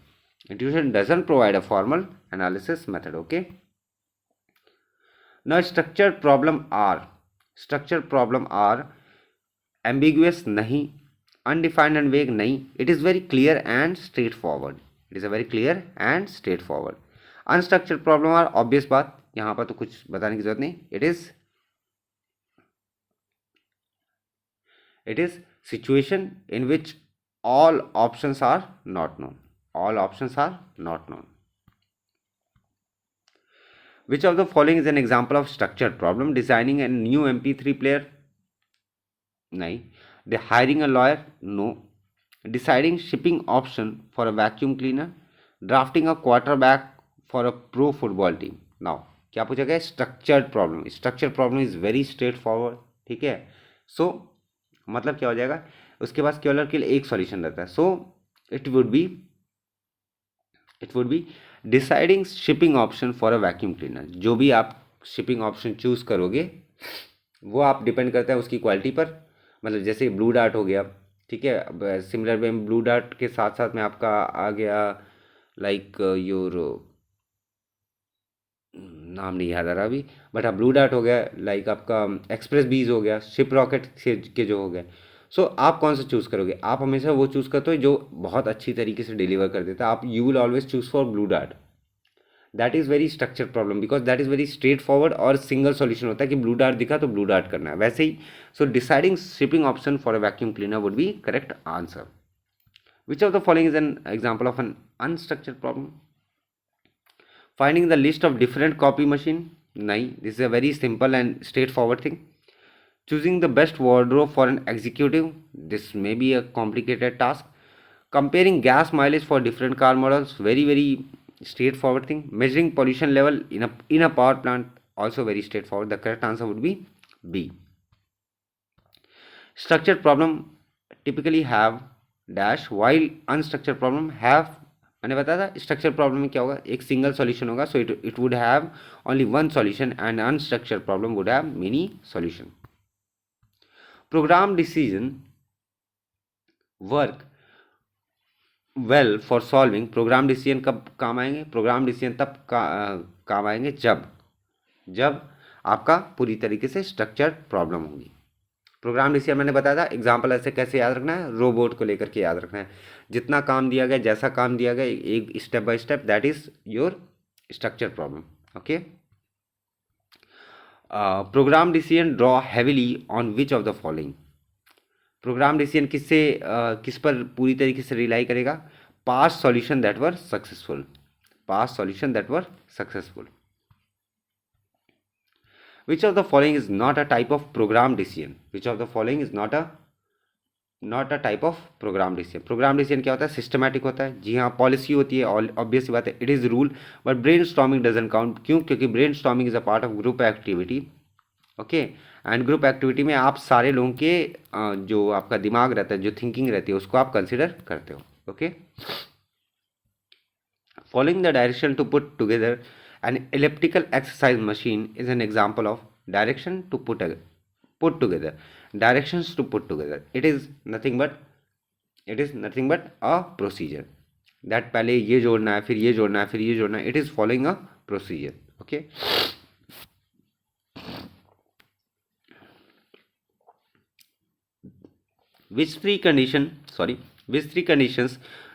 Speaker 1: Intuition doesn't provide a formal analysis method. Okay. Now structured problem are ambiguous nahi, undefined and vague nahi. It is very clear and straightforward. It is a very clear and straightforward. Unstructured problem are obvious बात, यहाँ पर तो कुछ बताने की जरूरत नहीं. It is situation in which all options are not known. All options are not known. Which of the following is an example of structured problem? Designing a new MP3 player? नहीं. Hiring a lawyer? No. Deciding shipping option for a vacuum cleaner? Drafting a quarterback for a pro football team? Now क्या पूछा गया? Structured problem. Structured problem is very straightforward. ठीक है. So मतलब क्या हो जाएगा? उसके पास केवल एक सॉल्यूशन रहता है. सो it would B deciding shipping option for a vacuum cleaner. जो भी आप शिपिंग ऑप्शन चूज करोगे वो आप डिपेंड करता है उसकी क्वालिटी पर. मतलब जैसे ब्लू डार्ट हो गया, ठीक है. अब सिमिलर वे ब्लू डार्ट के साथ साथ में आपका आ गया लाइक योर नाम नहीं याद आ रहा अभी, बट हाँ ब्लू डार्ट हो गया, लाइक आपका एक्सप्रेस बीज हो गया, शिप रॉकेट के जो हो गए. सो आप कौन सा चूज़ करोगे? आप हमेशा वो चूज़ करते हो जो बहुत अच्छी तरीके से डिलीवर कर देता है. आप you will always choose for blue dart. That is very structure problem, because that is very straight forward और सिंगल सॉल्यूशन होता है कि ब्लू डार्ट दिखा तो ब्लू डार्ट करना है. वैसे ही so deciding shipping option for a vacuum cleaner would be correct answer. Which of the following is an example of an unstructured problem? Finding the list of different copy machine? नहीं, this is a very simple and straightforward thing. Choosing the best wardrobe for an executive? This may be a complicated task. Comparing gas mileage for different car models? Very straightforward thing. Measuring pollution level in a power plant? Also very straightforward. The correct answer would be B. Structured problem typically have dash, while unstructured problem have, मैंने बताया था structure problem में क्या होगा? एक single solution होगा. So it would have only one solution and unstructured problem would have many solution. Program decision work well for solving. Program decision कब काम आएंगे? प्रोग्राम डिसीजन तब काम आएंगे जब आपका पूरी तरीके से स्ट्रक्चर्ड प्रॉब्लम होगी. प्रोग्राम डिसीजन मैंने बताया था एग्जाम्पल ऐसे कैसे याद रखना है? रोबोट को लेकर के याद रखना है. जितना काम दिया गया, जैसा काम दिया गया, एक step by step, that is your structure problem. Okay. Program decision draw heavily on which of the following? Program decision किस पर पूरी तरीके से रिलाई करेगा? Past solution that were successful. Past solution that were successful. Which of the following is not a type of program decision? Which of the following is not a type of program decision? program decision क्या होता है? Systematic होता है. जी हाँ, policy होती है, obvious सी बात है. It is rule, but brain storming doesn't count. क्यों? क्योंकि brain storming is a part of group activity. Okay. And group activity में आप सारे लोगों के जो आपका दिमाग रहता है, जो थिंकिंग रहती है, उसको आप कंसिडर करते हो. Okay. Following the direction to put together an elliptical exercise machine is an example of direction to put together. Directions to put together. It is nothing but a procedure. That पहले ये जोड़ना है, फिर ये जोड़ना है, फिर ये जोड़ना है. It is following a procedure. Okay. Which three conditions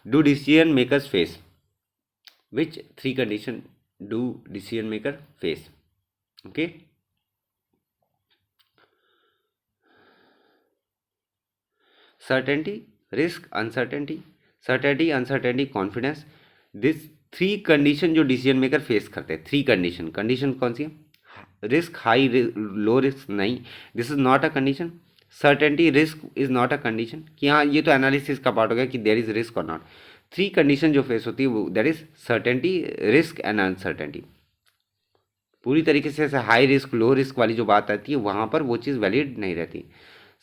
Speaker 1: do decision makers face? Which three conditions do decision maker face? Okay. Certainty, risk, uncertainty, certainty, uncertainty, confidence. This three condition जो डिसीजन मेकर फेस करते हैं, three condition. Condition कौन सी है? Risk high, लो risk नहीं, this is not a condition. Certainty, risk is not a condition कि हाँ ये तो एनालिसिस का पार्ट हो गया कि देयर इज रिस्क और नॉट। थ्री कंडीशन जो फेस होती है वो that is certainty, risk and uncertainty. पूरी तरीके से हाई रिस्क लो रिस्क वाली जो बात आती है वहाँ पर वो चीज़ वैलिड नहीं रहती।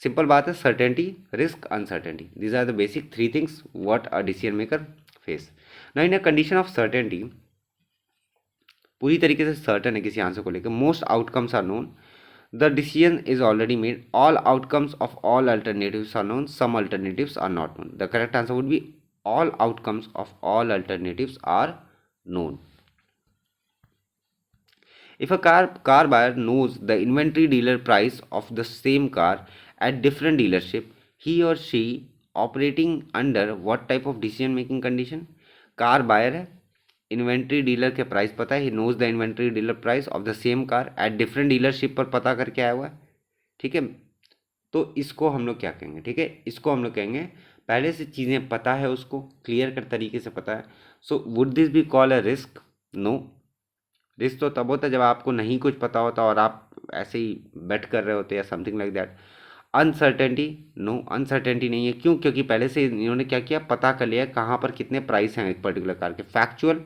Speaker 1: सिंपल बात है, certainty, risk, uncertainty, these are the basic three things what a decision maker face. Now in a condition of certainty, पूरी तरीके से सर्टन है किसी आंसर को लेकर, most outcomes are known, the decision is already made, all outcomes of all alternatives are known, some alternatives are not known. The correct answer would be all outcomes of all alternatives are known. If a car buyer knows the inventory dealer price of the same car at different dealership, he or she operating under what type of decision making condition? Car buyer है, inventory dealer के price पता है, he knows the inventory dealer price of the same car at different dealership पर पता करके आया हुआ है। ठीक है, तो इसको हम लोग क्या कहेंगे? ठीक है, इसको हम लोग कहेंगे पहले से चीज़ें पता है, उसको क्लियर कर तरीके से पता है। So would this be call a risk? No. Risk तो तब होता है जब आपको नहीं कुछ पता होता और आप ऐसे ही बेट कर रहे होते या something like that. Uncertainty, no, uncertainty नहीं है। क्यों? क्योंकि पहले से इन्होंने क्या किया, पता कर लिया कहाँ पर कितने प्राइस हैं एक पर्टिकुलर कार के। Factual,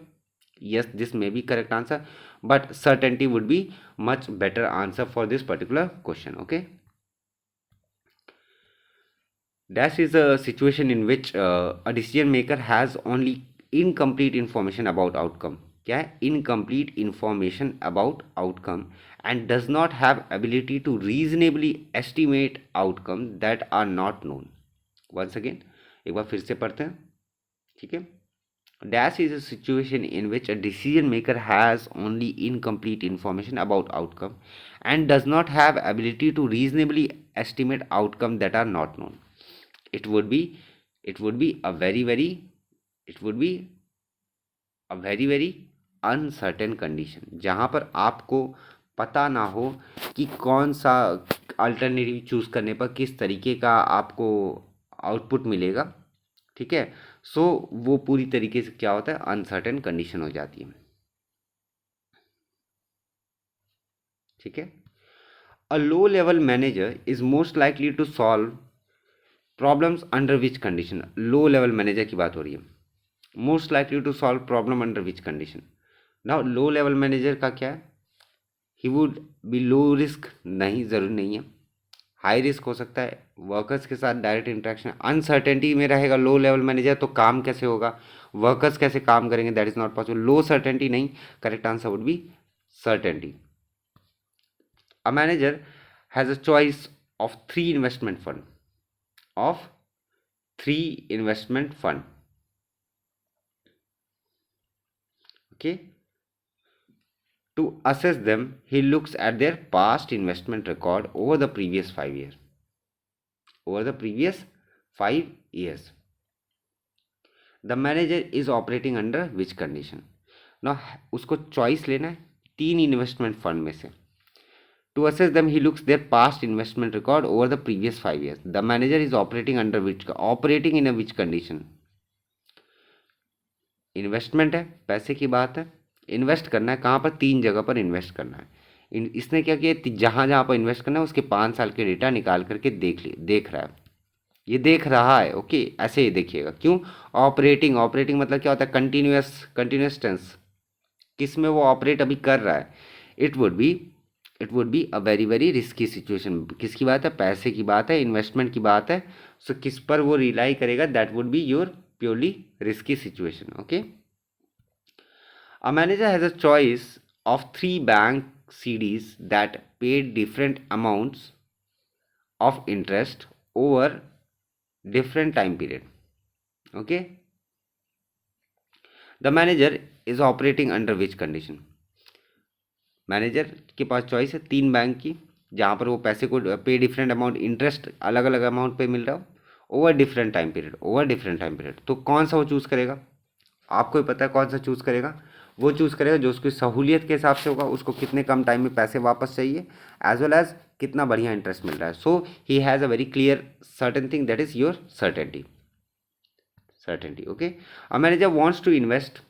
Speaker 1: yes, this may be correct answer, but certainty would be much better answer for this particular question. Okay, dash is a situation in which a decision maker has only incomplete information about outcome. क्या है? incomplete information about outcome and does not have ability to reasonably estimate outcome that are not known. once again एक बार फिर से पढ़ते हैं, ठीक है। Dash is a situation in which a decision maker has only incomplete information about outcome and does not have ability to reasonably estimate outcome that are not known. It would be a very uncertain condition जहाँ पर आपको पता ना हो कि कौन सा alternative choose करने पर किस तरीके का आपको आउटपुट मिलेगा। ठीक है, सो वो पूरी तरीके से क्या होता है, अनसर्टेन कंडीशन हो जाती है। ठीक है, a low level manager is most likely to solve problems under which condition? Low level manager की बात हो रही है, most likely to solve problem under which condition? Now low level manager का क्या है, he would be low risk? नहीं, जरूरी नहीं है, हाई रिस्क हो सकता है, वर्कर्स के साथ डायरेक्ट इंटरेक्शन, अनसर्टेनिटी में रहेगा लो लेवल मैनेजर, तो काम कैसे होगा, वर्कर्स कैसे काम करेंगे, that is not possible. Low certainty नहीं, correct answer would be certainty. A manager has a choice of three investment fund, okay, to assess them he looks at their past investment record over the previous 5 years. The manager is operating under which condition? Now उसको choice लेना है तीन investment fund में से। To assess them he looks their past investment record over the previous 5 years. The manager is operating in a which condition? Investment है, पैसे की बात है, इन्वेस्ट करना है कहाँ पर, तीन जगह पर इन्वेस्ट करना है। इसने क्या किया, जहाँ जहाँ पर इन्वेस्ट करना है उसके 5 साल के डेटा निकाल करके देख रहा है, ये देख रहा है। ओके, ऐसे ही देखिएगा। क्यों? ऑपरेटिंग मतलब क्या होता है, कंटिन्यूस टेंस, किस में वो ऑपरेट अभी कर रहा है। It would be a very risky situation. किसकी बात है? पैसे की बात है, इन्वेस्टमेंट की बात है। सो किस पर वो रिलाई करेगा, that would be your purely risky situation. Okay, a manager has a choice of 3 bank CDs that paid different amounts of interest over different time period. Okay, the manager is operating under which condition? Manager के पास choice है 3 bank की जहाँ पर वो पैसे को पे different amount, interest अलग अलग अमाउंट पे मिल रहा हो ओवर डिफरेंट टाइम पीरियड। तो कौन सा वो चूज़ करेगा? आपको ही पता है कौन सा चूज़ करेगा। वो चूज़ करेगा जो उसकी सहूलियत के हिसाब से होगा, उसको कितने कम टाइम में पैसे वापस चाहिए, एज वेल एज कितना बढ़िया इंटरेस्ट मिल रहा है. So he has a very clear certain thing, that is your certainty. Okay, a manager wants to invest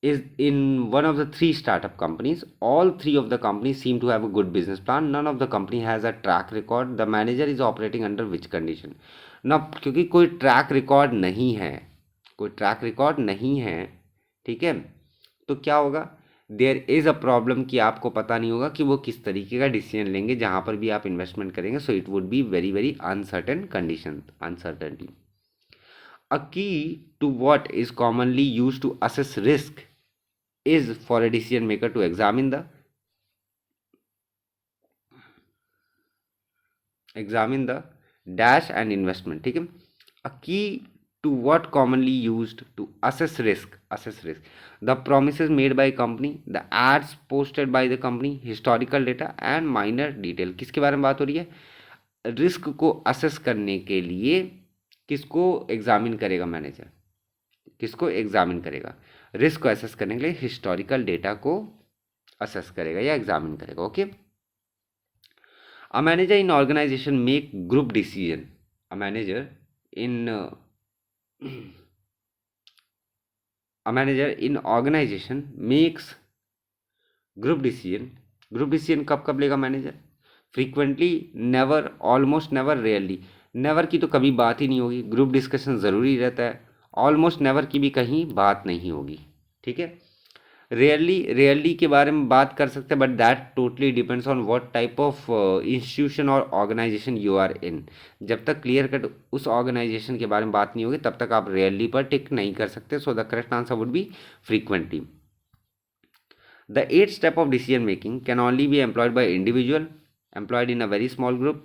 Speaker 1: is in one of the three startup companies. All three of the companies seem to have a good business plan. None of the company has a track record. The manager is operating under which condition? ना, क्योंकि कोई track record नहीं है, कोई track record नहीं है, ठीक है, तो क्या होगा, देयर इज़ अ प्रॉब्लम कि आपको पता नहीं होगा कि वो किस तरीके का डिसीजन लेंगे जहाँ पर भी आप इन्वेस्टमेंट करेंगे. सो it would be very very uncertain condition, uncertainty. A key to what is commonly used to assess risk is for a decision maker to examine the dash and investment. ठीक है, a key to what commonly used to assess risk, the promises made by company, the ads posted by the company, historical data and minor detail. किसके बारे में बात हो रही है? Risk को असेस करने के लिए किसको एग्जामिन करेगा मैनेजर, किसको एग्जामिन करेगा? रिस्क को असेस करने के लिए हिस्टोरिकल डेटा को असेस करेगा या एग्जामिन करेगा. Okay, a manager in organization make group decision. A manager in organization makes group decision. Group decision कब कब लेगा manager? Frequently, never, almost never, rarely. Never की तो कभी बात ही नहीं होगी, ग्रुप डिस्कशन ज़रूरी रहता है. ऑलमोस्ट नेवर की भी कहीं बात नहीं होगी. ठीक है, रेयरली के बारे में बात कर सकते हैं, but that totally depends on what type of institution और ऑर्गेनाइजेशन यू आर इन. जब तक क्लियर कट उस ऑर्गेनाइजेशन के बारे में बात नहीं होगी तब तक आप रेयरली पर टिक नहीं कर सकते. सो the correct answer would B frequently. The eighth step of decision making can only be employed by individual, employed in a very small group,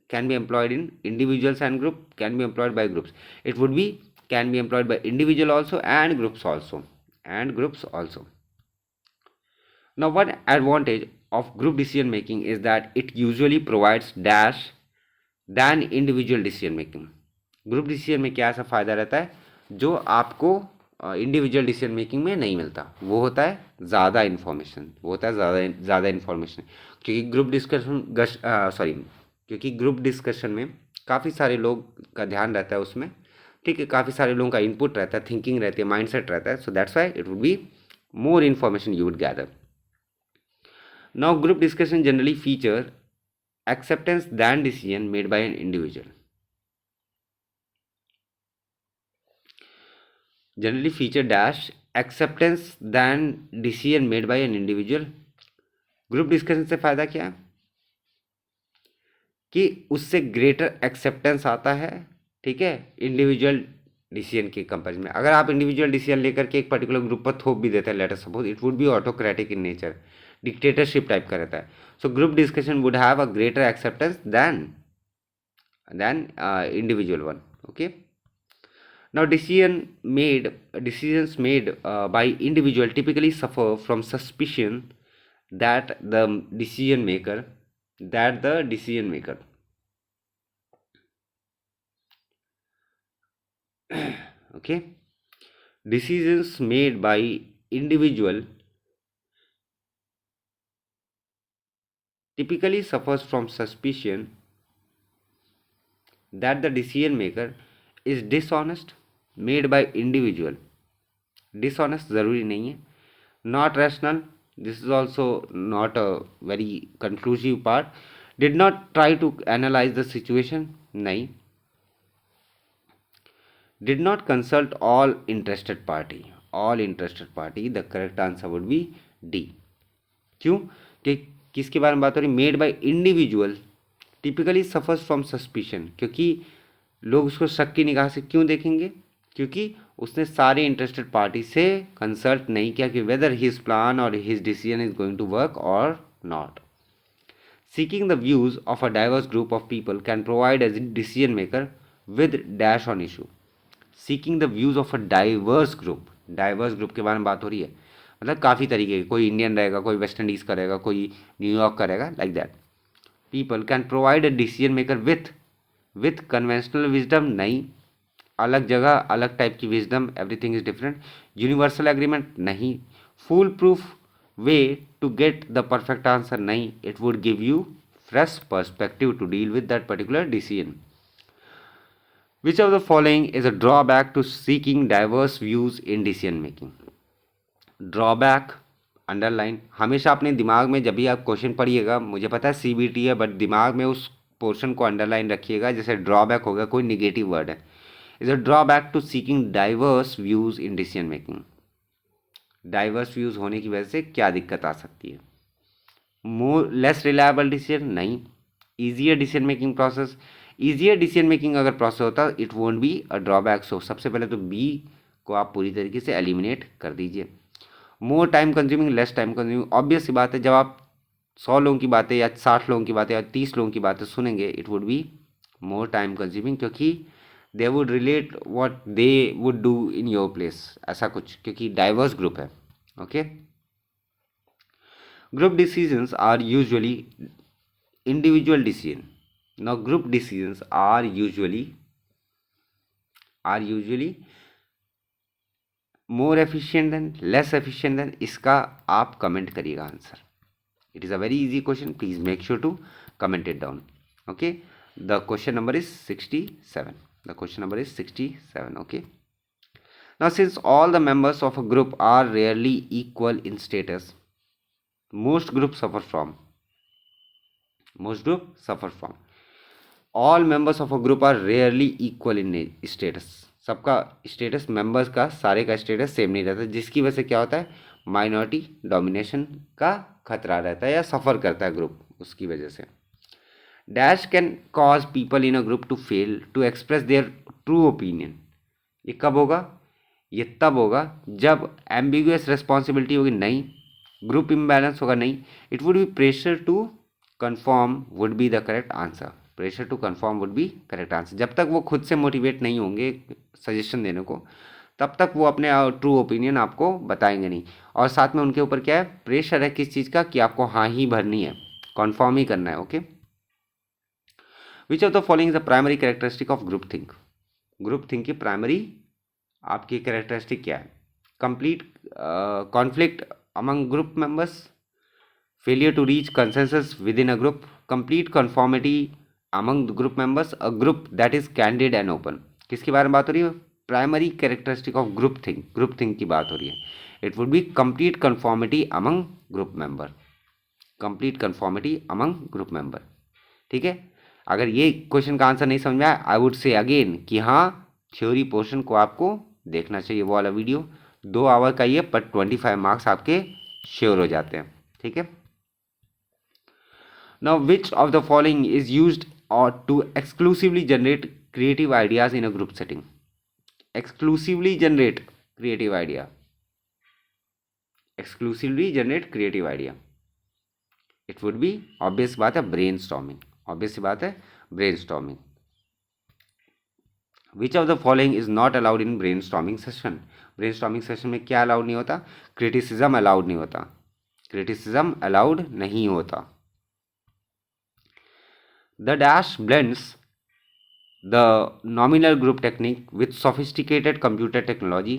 Speaker 1: can be employed in individuals and group, can be employed by groups. It would be can be employed by individual also and groups also, Now one advantage of group decision making is that it usually provides dash than individual decision making. Group decision में क्या ऐसा फ़ायदा रहता है जो आपको individual decision making में नहीं मिलता? वो होता है ज़्यादा इन्फॉर्मेशन, क्योंकि ग्रुप डिस्कशन में काफ़ी सारे लोग का ध्यान रहता है उसमें. ठीक है, काफ़ी सारे लोगों का इनपुट रहता है, थिंकिंग रहती है, माइंडसेट रहता है. So that's why it would be more information you would gather. Now group discussion generally feature acceptance than decision made by an individual. Generally feature dash acceptance than decision made by an individual. Group discussion से फायदा क्या है कि उससे greater acceptance आता है. ठीक है, इंडिविजुअल डिसीजन के कंपेरिजन में. अगर आप इंडिविजुअल डिसीजन लेकर के एक पर्टिकुलर ग्रुप पर थोप भी देते हैं, let us suppose it would B autocratic in nature, dictatorship type का रहता है. So group discussion would have a greater acceptance than individual one. Okay, now decisions made by individual typically suffer from suspicion that the decision maker okay, decisions made by individual typically suffers from suspicion that the decision maker is dishonest. made by individual, dishonest ज़रूरी नहीं है. not rational, this is also not a very conclusive part. did not try to analyze the situation, नहीं. did not consult all interested party, the correct answer would be D. क्यों? कि किसके बारे में बात हो रही? Made by individual typically suffers from suspicion, क्योंकि लोग उसको शक की निगाह से क्यों देखेंगे? क्योंकि उसने सारे इंटरेस्टेड पार्टी से कंसल्ट नहीं किया कि वेदर हिज प्लान और his decision is going to work और not. Seeking the views of a diverse group of people can provide as decision maker with dash on issue. Seeking the views of a diverse group के बारे में बात हो रही है, मतलब काफ़ी तरीके के, कोई इंडियन रहेगा, कोई वेस्ट इंडीज़ का रहेगा, कोई न्यूयॉर्क का रहेगा, like that. People can provide a decision maker with conventional wisdom, नहीं. अलग जगह अलग टाइप की wisdom, everything is different. Universal agreement नहीं। Foolproof way to get the perfect answer नहीं। It would give you fresh perspective to deal with that particular decision. Which of the following is a drawback to seeking diverse views in decision making. Drawback underline, हमेशा अपने दिमाग में जब भी आप question पढ़िएगा, मुझे पता है सीबीटी है, बट दिमाग में उस पोर्शन को अंडरलाइन रखिएगा। जैसे ड्रॉबैक होगा, कोई निगेटिव वर्ड है, is a drawback to seeking diverse views in decision making. Diverse views होने की वजह से क्या दिक्कत आ सकती है? मोर लेस रिलायबल डिसीजन नहीं। Easier decision making process, easier decision making अगर प्रोसेस होता it won't be a drawback. So सबसे पहले तो बी को आप पूरी तरीके से एलिमिनेट कर दीजिए। More time consuming, less time consuming, obvious सी बात है, जब आप 100 लोगों की बातें या 60 लोगों की बातें या 30 लोगों की बातें सुनेंगे, it would be more time consuming, क्योंकि they would relate what they would do in your place, ऐसा कुछ, क्योंकि डाइवर्स ग्रुप है। Okay, group decisions are usually individual decision. Now group decisions are usually more efficient than, less efficient than, इसका आप comment करिएगा answer. It is a very easy question, please make sure to comment it down. Okay, the question number is 67। The question number is 67। Okay, now since all the members of a group are rarely equal in status, most groups suffer from all members of a group are rarely equal in status. सबका status, members का सारे का status same नहीं रहता, जिसकी वजह से क्या होता है, माइनॉरिटी डोमिनेशन का खतरा रहता है या सफ़र करता है ग्रुप उसकी वजह से। Dash can cause people in a group to fail to express their true opinion. ये कब होगा? ये तब होगा जब एम्बिगुअस रिस्पॉन्सिबिलिटी होगी, नहीं। ग्रुप इम्बैलेंस होगा, नहीं। It would be pressure to confirm would be the correct answer. Pressure to confirm would be correct answer. जब तक वो खुद से मोटिवेट नहीं होंगे सजेशन देने को, तब तक वो अपने ट्रू ओपिनियन आपको बताएंगे नहीं। और साथ में उनके ऊपर क्या है, प्रेशर है किस चीज़ का, कि आपको हाँ ही भरनी है, कन्फर्म ही करना है। Okay, which of the following is the primary characteristic of group think. Group think की प्राइमरी आपकी कैरेक्टरिस्टिक क्या है? Complete conflict among group members, failure to reach consensus within a group, complete conformity among group members, a group that is candid and open. किसके बारे में बात हो रही है? Primary characteristic of group think, group think की बात हो रही है। It would B complete conformity among group member, complete conformity among group member. ठीक है, अगर ये क्वेश्चन का आंसर नहीं समझ में आया, आई वुड से अगेन कि हाँ, थ्योरी पोर्शन को आपको देखना चाहिए, वो वाला वीडियो 2 आवर का ही है, पर 25 मार्क्स आपके श्योर हो जाते हैं। ठीक है, now which of the following is used or to exclusively generate creative ideas in a group setting? exclusively generate creative idea, exclusively generate creative idea, it would be, obvious बात है, brainstorming, obvious सी बात है, brainstorming. which of the following is not allowed in brainstorming session? brainstorming session में क्या allowed नहीं होता? criticism allowed नहीं होता, criticism अलाउड नहीं होता। the dash blends the nominal group technique with sophisticated computer technology,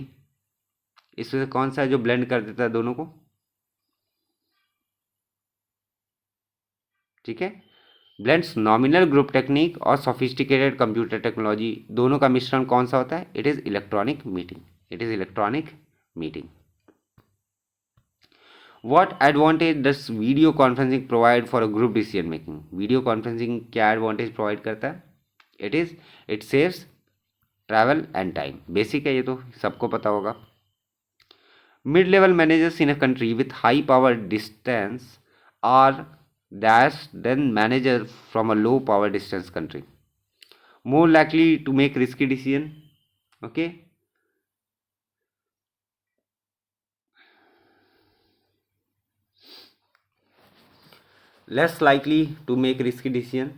Speaker 1: इसमें से कौन सा है जो ब्लेंड कर देता है दोनों को? ठीक है, ब्लेंड्स नॉमिनल ग्रुप टेक्निक और सोफिस्टिकेटेड कंप्यूटर टेक्नोलॉजी, दोनों का मिश्रण कौन सा होता है? It is electronic meeting, it is electronic meeting. What advantage does video conferencing provide for a group decision making? Video conferencing क्या एडवांटेज प्रोवाइड करता है? It saves travel and time, basic है, ये तो सबको पता होगा। Mid level managers in a country with high power distance are dash then manager from a low power distance country, more likely to make risky decision. Okay, less likely to make risky decision,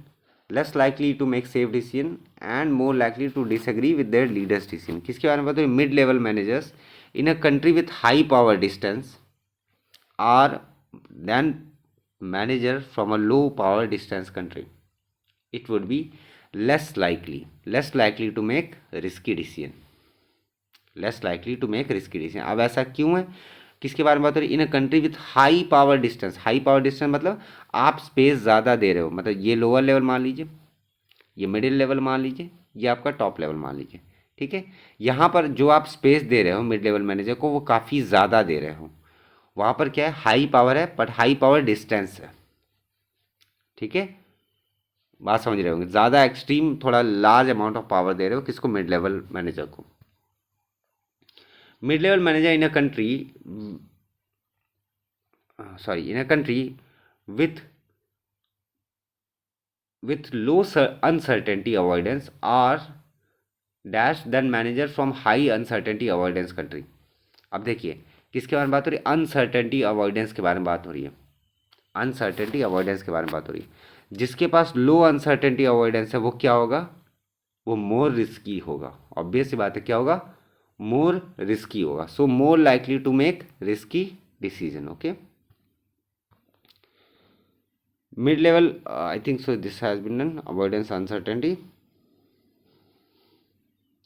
Speaker 1: less likely to make safe decision, and more likely to disagree with their leaders decision. किसके बारे में बात हो रही है? Mid level managers in a country with high power distance are then manager from a low power distance country, it would be less likely, less likely to make risky decision, less likely to make risky decision. अब ऐसा क्यों है, किसके बारे में बात हो रही है? In a country with high power distance. High power distance मतलब आप स्पेस ज़्यादा दे रहे हो, मतलब ये लोअर लेवल मान लीजिए, ये मिडिल लेवल मान लीजिए, ये आपका टॉप लेवल मान लीजिए, ठीक है। यहाँ पर जो आप स्पेस दे रहे हो मिड लेवल मैनेजर को, वो काफ़ी ज़्यादा दे रहे हो। वहाँ पर क्या है, हाई पावर है बट हाई पावर डिस्टेंस है, ठीक है। बात समझ रहे होंगे, ज़्यादा एक्सट्रीम, थोड़ा लार्ज अमाउंट ऑफ पावर दे रहे हो किसको, मिड लेवल मैनेजर को। Mid level manager in a country, sorry, in a country with low uncertainty avoidance are dash than manager from high uncertainty avoidance country। अब देखिए किसके बारे में बात हो रही है, अनसर्टेनिटी अवॉइडेंस के बारे में बात हो रही है, अनसर्टेनिटी अवॉइडेंस के बारे में बात हो रही है। जिसके पास लो अनसर्टेनिटी अवॉइडेंस है वो क्या होगा, वो मोर रिस्की होगा। ऑब्वियस सी बात है, क्या होगा, मोर रिस्की होगा। So more likely to make risky decision, okay. Mid level, I think so this has been done, avoidance uncertainty,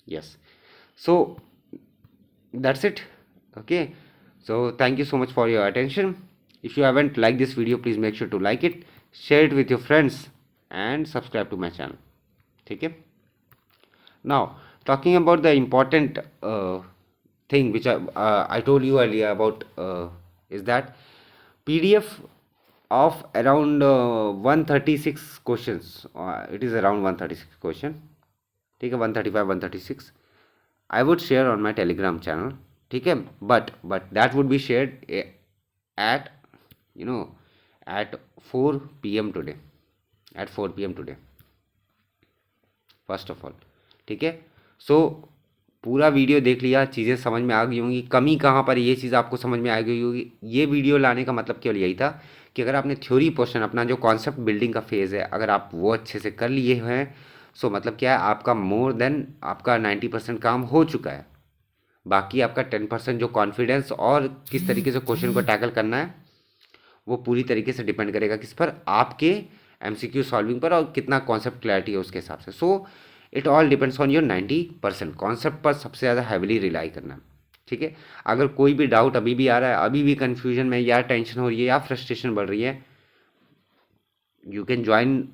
Speaker 1: yes. So that's it, okay. So thank you so much for your attention. If you haven't liked this video, please make sure to like it, share it with your friends and subscribe to my channel, okay. Now talking about the important thing which I told you earlier about, is that PDF of around 136 questions, it is around 136 question, ठीक है, 135 136 I would share on my telegram channel, ठीक है। but that would be shared at, you know, at 4 PM today, at 4 PM today, first of all, ठीक है। सो पूरा video देख लिया, चीज़ें समझ में आ गई होंगी, कमी कहाँ पर, ये चीज़ आपको समझ में आ गई होगी। ये वीडियो लाने का मतलब केवल यही था कि अगर आपने थ्योरी पोर्शन, अपना जो कॉन्सेप्ट बिल्डिंग का फेज़ है, अगर आप वो अच्छे से कर लिए हैं, सो मतलब क्या है, आपका मोर देन आपका 90% काम हो चुका है। बाकी आपका 10% जो कॉन्फिडेंस और किस तरीके से क्वेश्चन को टैकल करना है, वो पूरी तरीके से डिपेंड करेगा किस पर, आपके MCQ सॉल्विंग पर, और कितना कॉन्सेप्ट क्लैरिटी है उसके हिसाब से। So it all depends on your 90%। Concept पर सबसे ज़्यादा हैविली रिलाई करना, ठीक है। अगर कोई भी डाउट अभी भी आ रहा है, अभी भी कन्फ्यूजन में, या टेंशन हो रही है, या फ्रस्ट्रेशन बढ़ रही है, you can join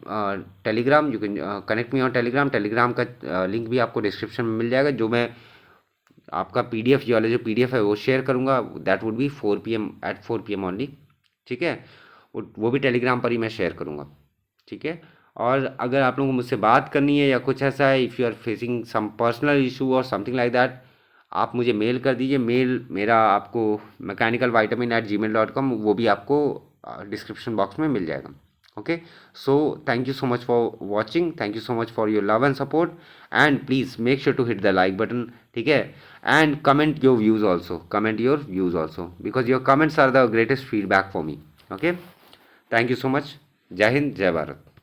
Speaker 1: Telegram, you can connect me on Telegram. Telegram का लिंक भी आपको डिस्क्रिप्शन में मिल जाएगा। जो मैं आपका PDF, ये वाला जो PDF है वो शेयर करूँगा, that would be 4 PM, at 4 PM only, ठीक है। वो भी टेलीग्राम पर ही मैं शेयर करूँगा, ठीक है। और अगर आप लोगों को मुझसे बात करनी है या कुछ ऐसा है, if you are facing some personal issue और समथिंग लाइक दैट, आप मुझे मेल कर दीजिए। मेल मेरा आपको mechanicalvitamin@gmail.com, वो भी आपको डिस्क्रिप्शन बॉक्स में मिल जाएगा, okay. So thank you so much for watching, thank you so much for your love and support, and please make sure to hit the like button, ठीक है। and comment your views also, comment your views also, because your comments are the greatest feedback for me, okay. thank you so much. जय हिंद, जय भारत।